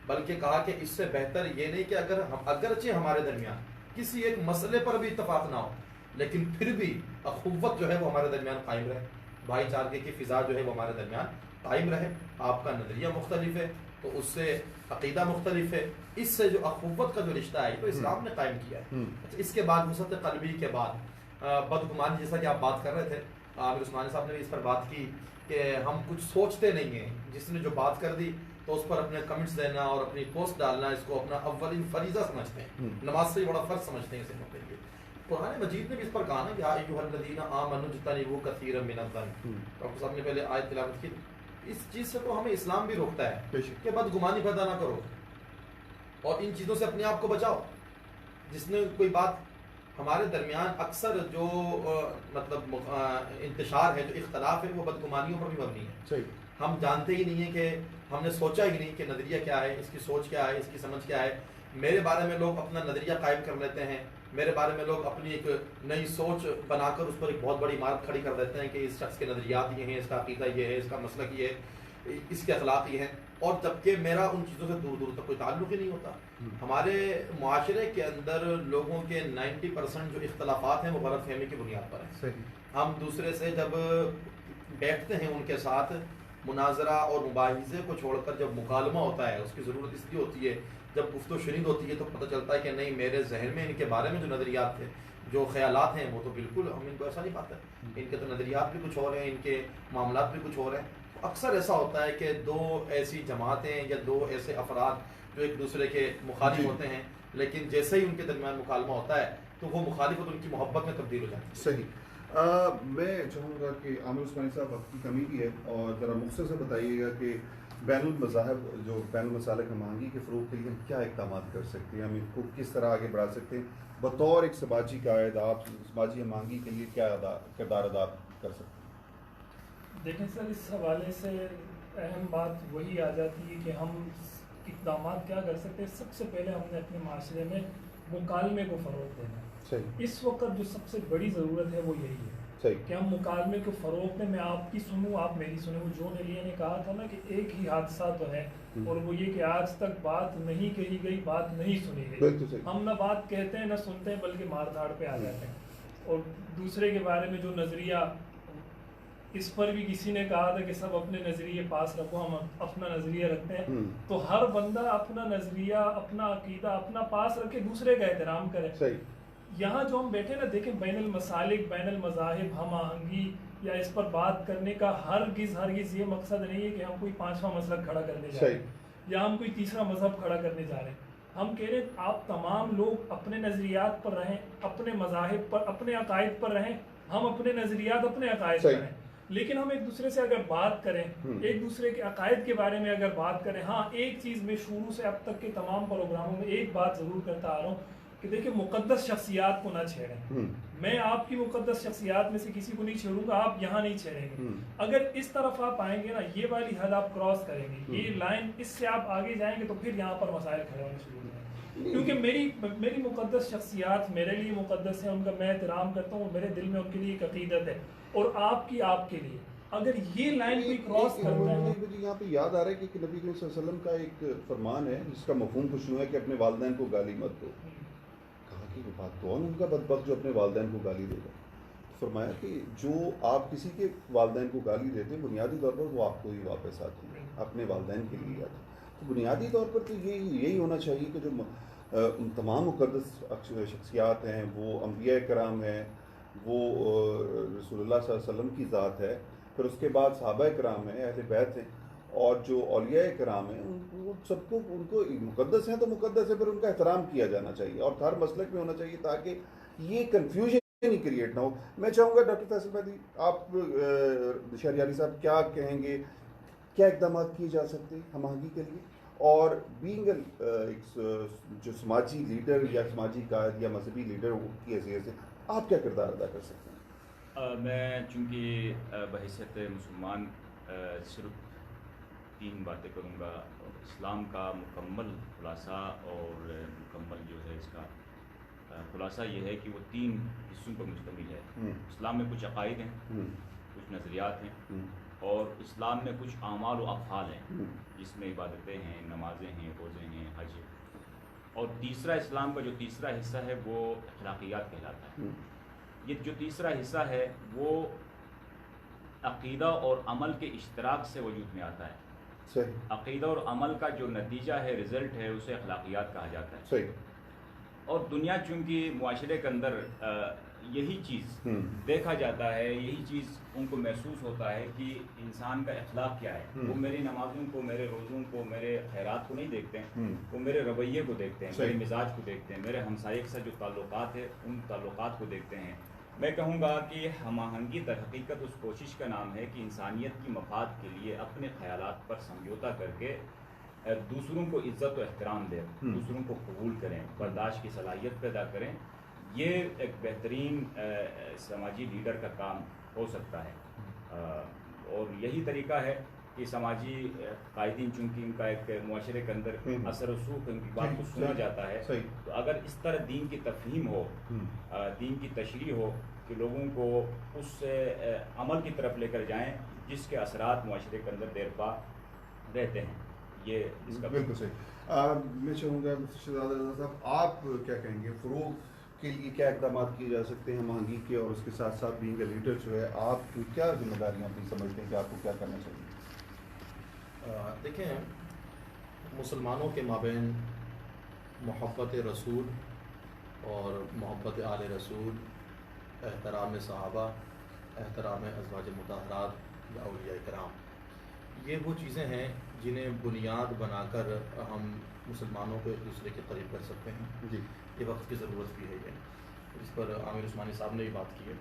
بلکہ کہا کہ اس سے بہتر یہ نہیں کہ اگرچہ ہمارے درمیان کسی ایک مسئلے پر بھی اتفاق نہ ہو، لیکن پھر بھی اخوت جو ہے وہ ہمارے درمیان قائم رہے، بھائی چارگی کی فضا جو ہے وہ ہمارے درمیان قائم رہے۔ آپ کا نظریہ مختلف ہے تو اس سے عقیدہ مختلف ہے، اس سے جو اخوت کا جو رشتہ ہے تو اسلام نے قائم کیا ہے۔ اس کے بعد وسعت قلبی کے بعد بدگمانی، جیسا کہ آپ بات کر رہے تھے، عامر عثمانی صاحب نے بھی اس پر بات کی کہ ہم کچھ سوچتے نہیں ہیں، جس نے جو بات کر دی تو اس پر اپنے کمنٹس دینا اور اپنی پوسٹ ڈالنا اس کو اپنا اولین فریضہ سمجھتے ہیں، نماز سے ہی بڑا فرض سمجھتے ہیں اسے کے لیے۔ قرآن مجید نے بھی اس پر کہا نا کہ یا ایھا الذین آمنوا اجتنبوا کثیرا من الظن، ڈاکٹر صاحب نے پہلے آیت تلاوت کی۔ اس چیز سے تو ہمیں اسلام بھی روکتا ہے کہ بدگمانی پیدا نہ کرو اور ان چیزوں سے اپنے آپ کو بچاؤ۔ جس نے کوئی بات ہمارے درمیان اکثر جو مطلب انتشار ہے، جو اختلاف ہے، وہ بدگمانیوں پر بھی مبنی ہے۔ ہم جانتے ہی نہیں ہیں کہ ہم نے سوچا ہی نہیں کہ نظریہ کیا ہے، اس کی سوچ کیا ہے، اس کی سمجھ کیا ہے۔ میرے بارے میں لوگ اپنا نظریہ قائم کر لیتے ہیں، میرے بارے میں لوگ اپنی ایک نئی سوچ بنا کر اس پر ایک بہت بڑی عمارت کھڑی کر دیتے ہیں کہ اس شخص کے نظریات یہ ہیں، اس کا عقیدہ یہ ہے، اس کا مسلک یہ ہے، اس کے اخلاق یہ ہیں، اور جبکہ میرا ان چیزوں سے دور دور تک کوئی تعلق ہی نہیں ہوتا۔ ہمارے معاشرے کے اندر لوگوں کے 90% جو اختلافات ہیں وہ غلط فہمی کی بنیاد پر ہیں۔ ہم دوسرے سے جب بیٹھتے ہیں ان کے ساتھ مناظرہ اور مباحثے کو چھوڑ کر جب مکالمہ ہوتا ہے، اس کی ضرورت اس لیے ہوتی ہے جب گفت و شنید ہوتی ہے تو پتہ چلتا ہے کہ نہیں، میرے ذہن میں ان کے بارے میں جو نظریات تھے، جو خیالات ہیں، وہ تو بالکل ہم ان کو ایسا نہیں پاتے، ان کے تو نظریات بھی کچھ اور ہیں، ان کے معاملات بھی کچھ اور ہیں۔ اکثر ایسا ہوتا ہے کہ دو ایسی جماعتیں یا دو ایسے افراد جو ایک دوسرے کے مخالف ہوتے ہیں، لیکن جیسے ہی ان کے درمیان مکالمہ ہوتا ہے تو وہ مخالفت ان کی محبت میں تبدیل ہو جاتی ہے۔ صحیح۔ میں چاہوں گا کہ عامر عثمانی صاحب وقت کی کمی بھی ہے اور ذرا مختصر سے بتائیے گا کہ بین المذاہب جو بین المسالک ہماہنگی کے فروغ کے لیے ہم کیا اقدامات کر سکتے ہیں، ہم اس کو کس طرح آگے بڑھا سکتے ہیں بطور ایک سماجی قائد، آپ سماجی ہماہنگی کے لیے کیا کردار ادا کر سکتے ہیں؟ دیکھیں سر، اس حوالے سے اہم بات وہی آ جاتی ہے کہ ہم اقدامات کیا کر سکتے ہیں۔ سب سے پہلے ہم نے اپنے معاشرے میں مکالمے کو فروغ دینا ہے۔ اس وقت جو سب سے بڑی ضرورت ہے وہ یہی ہے کہ ہم مکالمے کو فروغ دیں، میں آپ کی سنوں، آپ میری سنیں۔ وہ جون ایلیا نے کہا تھا نا کہ ایک ہی حادثہ تو ہے، اور وہ یہ کہ آج تک بات نہیں کہی گئی، بات نہیں سنی گئی۔ ہم نہ بات کہتے ہیں نہ سنتے ہیں، بلکہ مار دھاڑ پہ آ جاتے ہیں۔ اور دوسرے کے بارے میں جو نظریہ، اس پر بھی کسی نے کہا تھا کہ سب اپنے نظریے پاس رکھو، ہم اپنا نظریہ رکھتے ہیں، تو ہر بندہ اپنا نظریہ، اپنا عقیدہ اپنا پاس رکھے، دوسرے کا احترام کرے۔ یہاں جو ہم بیٹھے نا، دیکھیں بین المسالک، بین المذاہب، ہم آہنگی یا اس پر بات کرنے کا ہرگز یہ مقصد نہیں ہے کہ ہم کوئی 5واں مسلک کھڑا کرنے جا رہے ہیں یا ہم کوئی تیسرا مذہب کھڑا کرنے جا رہے ہیں۔ ہم کہہ رہے ہیں آپ تمام لوگ اپنے نظریات پر رہیں، اپنے مذاہب پر، اپنے عقائد پر رہیں، ہم اپنے نظریات، اپنے عقائد پر رہیں، لیکن ہم ایک دوسرے سے اگر بات کریں، ایک دوسرے کے عقائد کے بارے میں اگر بات کریں۔ ہاں، ایک چیز میں شروع سے اب تک کے تمام پروگراموں میں ایک بات ضرور کرتا آ رہا ہوں کہ دیکھیں مقدس شخصیات کو نہ چھیڑیں۔ میں آپ کی مقدس شخصیات میں سے کسی کو نہیں چھیڑوں گا، آپ یہاں نہیں چھیڑیں گے۔ اگر اس طرف آپ آئیں گے نا، یہ والی حد آپ کراس کریں گے، یہ لائن، اس سے آپ آگے جائیں گے تو پھر یہاں پر مسائل کھڑے ہونے شروع ہو جائیں گے۔ کیونکہ میری مقدس شخصیات میرے لیے مقدس ہیں، ان کا میں احترام کرتا ہوں، میرے دل میں ان کے لیے ایک عقیدت ہے، اور آپ کی آپ کے لیے اگر یہ لائن کوئی کراس کرتا ہے۔ مجھے یہاں پہ یاد آ رہا ہے کہ نبی کریم صلی اللہ علیہ وسلم کا ایک فرمان ہے جس کا مفہوم کچھ یوں ہے کہ اپنے والدین کو گالی مت دو۔ کہا کہ بات کون ان کا بدبخت جو اپنے والدین کو گالی دے گا؟ فرمایا کہ جو آپ کسی کے والدین کو گالی دیتے ہیں بنیادی طور پر وہ آپ کو ہی واپس آتی ہے، اپنے والدین کے لیے آتی ہے۔ تو بنیادی طور پر تو یہی ہونا چاہیے کہ جو تمام مقدس شخصیات ہیں، وہ انبیاء کرام ہیں، وہ رسول اللہ صلی اللہ علیہ وسلم کی ذات ہے، پھر اس کے بعد صحابہ کرام ہیں، اہل بیت ہیں، اور جو اولیاء کرام ہیں، ان سب کو، ان کو مقدس ہیں تو مقدس ہے، پھر ان کا احترام کیا جانا چاہیے اور ہر مسلک میں ہونا چاہیے تاکہ یہ کنفیوژن نہیں کریٹ نہ ہو۔ میں چاہوں گا ڈاکٹر فیصل مہدی، آپ شہریاری صاحب کیا کہیں گے، کیا اقدامات کیے جا سکتے ہیں ہم آہنگی کے لیے، اور بینگ ایک جو سماجی لیڈر یا سماجی قائد یا مذہبی لیڈر کی حیثیت سے آپ کیا کردار ادا کر سکتے ہیں؟ میں چونکہ بحیثیت مسلمان صرف 3 باتیں کروں گا۔ اسلام کا مکمل خلاصہ اور مکمل جو ہے اس کا خلاصہ یہ ہے کہ وہ 3 حصوں پر مشتمل ہے۔ اسلام میں کچھ عقائد ہیں، کچھ نظریات ہیں اور اسلام میں کچھ اعمال و افعال ہیں جس میں عبادتیں ہیں، نمازیں ہیں، روزے ہیں، حج ہے، اور تیسرا اسلام کا جو تیسرا حصہ ہے وہ اخلاقیات کہلاتا ہے۔ یہ جو تیسرا حصہ ہے وہ عقیدہ اور عمل کے اشتراک سے وجود میں آتا ہے۔ صحیح۔ عقیدہ اور عمل کا جو نتیجہ ہے، رزلٹ ہے، اسے اخلاقیات کہا جاتا ہے۔ صحیح۔ اور دنیا چونکہ معاشرے کے اندر یہی چیز دیکھا جاتا ہے، یہی چیز ان کو محسوس ہوتا ہے کہ انسان کا اخلاق کیا ہے۔ وہ میری نمازوں کو، میرے روزوں کو، میرے خیرات کو نہیں دیکھتے ہیں، وہ میرے رویے کو دیکھتے ہیں، میرے مزاج کو دیکھتے ہیں، میرے ہمسائے کے ساتھ جو تعلقات ہیں ان تعلقات کو دیکھتے ہیں۔ میں کہوں گا کہ ہم آہنگی در حقیقت اس کوشش کا نام ہے کہ انسانیت کی مفاد کے لیے اپنے خیالات پر سمجھوتا کر کے دوسروں کو عزت و احترام دیں، دوسروں کو قبول کریں، برداشت کی صلاحیت پیدا کریں۔ یہ ایک بہترین سماجی لیڈر کا کام ہو سکتا ہے، اور یہی طریقہ ہے کہ سماجی قائدین چونکہ ان کا ایک معاشرے کے اندر اثر و رسوخ ان کی بات کو سنا جاتا ہے، تو اگر اس طرح دین کی تفہیم ہو، دین کی تشریح ہو کہ لوگوں کو اس عمل کی طرف لے کر جائیں جس کے اثرات معاشرے کے اندر دیر پا رہتے ہیں، یہ اس کا بالکل صحیح۔ میں چاہوں گا شہزاد رضا صاحب، آپ کیا کہیں گے فروغ کے لیے کیا اقدامات کیے جا سکتے ہیں ہم آہنگی کے، اور اس کے ساتھ ساتھ بینگ اے لیڈر جو ہے آپ کی کیا ذمہ داریاں اپنی سمجھتے ہیں کہ آپ کو کیا کرنا چاہیے؟ دیکھیں، مسلمانوں کے مابین محبت رسول اور محبت آل رسول، احترام صحابہ، احترام ازواج مطہرات یا اولیاء کرام، یہ وہ چیزیں ہیں جنہیں بنیاد بنا کر ہم مسلمانوں کو ایک دوسرے کے قریب کر سکتے ہیں۔ جی، یہ وقت کی ضرورت بھی ہے، یہ اس پر عامر عثمانی صاحب نے بھی بات کی ہے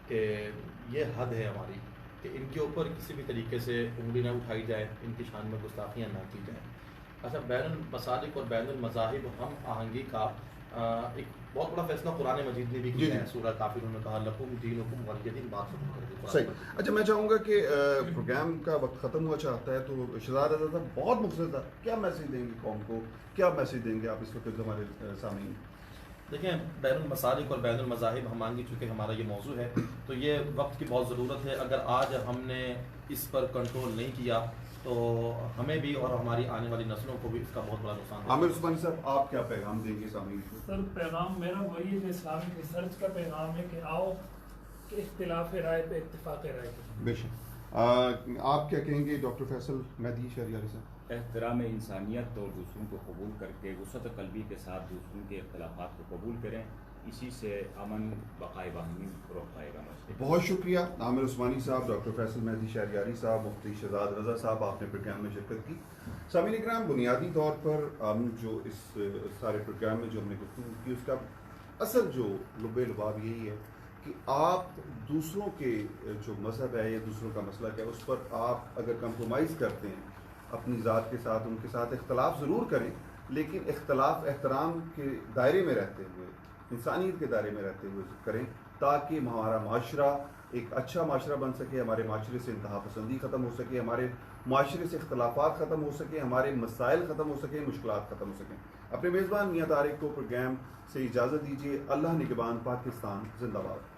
کہ یہ حد ہے ہماری کہ ان کے اوپر کسی بھی طریقے سے انگلی نہ اٹھائی جائے، ان کی شان میں گستاخیاں نہ کی جائیں۔ اچھا، بین المسالک اور بین المذاہب ہم آہنگی کا ایک بہت بڑا فیصلہ قرآن مجید نے بھی کیا ہے۔ سورہ کافرون میں کہا لکم دینکم ولی دین، بات ختم کر دی۔ صحیح۔ اچھا، میں چاہوں گا کہ پروگرام کا وقت ختم ہوا چاہتا ہے، تو شہزاد رضا صاحب بہت مختصر کیا میسیج دیں گے قوم کو، کیا میسیج دیں گے آپ اس وقت ہمارے سامعین؟ دیکھیں، بین المسالک اور بین المذاہب ہم آہنگی، چونکہ ہمارا یہ موضوع ہے تو یہ وقت کی بہت ضرورت ہے۔ اگر آج ہم نے اس پر کنٹرول نہیں کیا تو ہمیں بھی اور ہماری آنے والی نسلوں کو بھی اس کا بہت بڑا نقصان ہوگا۔ عامر عثمانی صاحب، آپ کیا پیغام دیں گے سامعین کو؟ سر، پیغام میرا وہی ہے جو اسلامک ریسرچ کا پیغام ہے کہ آؤ کہ اختلاف رائے پہ اتفاق رائے کریں۔ بے شک۔ آپ کیا کہیں گے ڈاکٹر فیصل مہدی شہریاری صاحب؟ احترام انسانیت اور دوسروں کو قبول کر کے وسعت قلبی کے ساتھ دوسروں کے اختلافات کو قبول کریں، اسی سے امن بقائے باہمی فروغ پائے گا۔ بہت شکریہ عامر عثمانی صاحب، ڈاکٹر فیصل مہدی شہریاری صاحب، مفتی شہزاد رضا صاحب، آپ نے پروگرام میں شرکت کی۔ سامعین اکرام، بنیادی طور پر ہم جو اس سارے پروگرام میں جو ہم نے گفتگو کی، اس کا اصل جو لب لباب یہی ہے کہ آپ دوسروں کے جو مذہب ہے یا دوسروں کا مسلک ہے اس پر آپ اگر کمپرومائز کرتے ہیں اپنی ذات کے ساتھ، ان کے ساتھ اختلاف ضرور کریں، لیکن اختلاف احترام کے دائرے میں رہتے ہوئے، انسانیت کے دائرے میں رہتے ہوئے کریں، تاکہ ہمارا معاشرہ ایک اچھا معاشرہ بن سکے، ہمارے معاشرے سے انتہا پسندی ختم ہو سکے، ہمارے معاشرے سے اختلافات ختم ہو سکیں، ہمارے مسائل ختم ہو سکیں، مشکلات ختم ہو سکیں۔ اپنے میزبان میاں طارق کو پروگرام سے اجازت دیجیے۔ اللہ نگہبان، پاکستان زندہ باد۔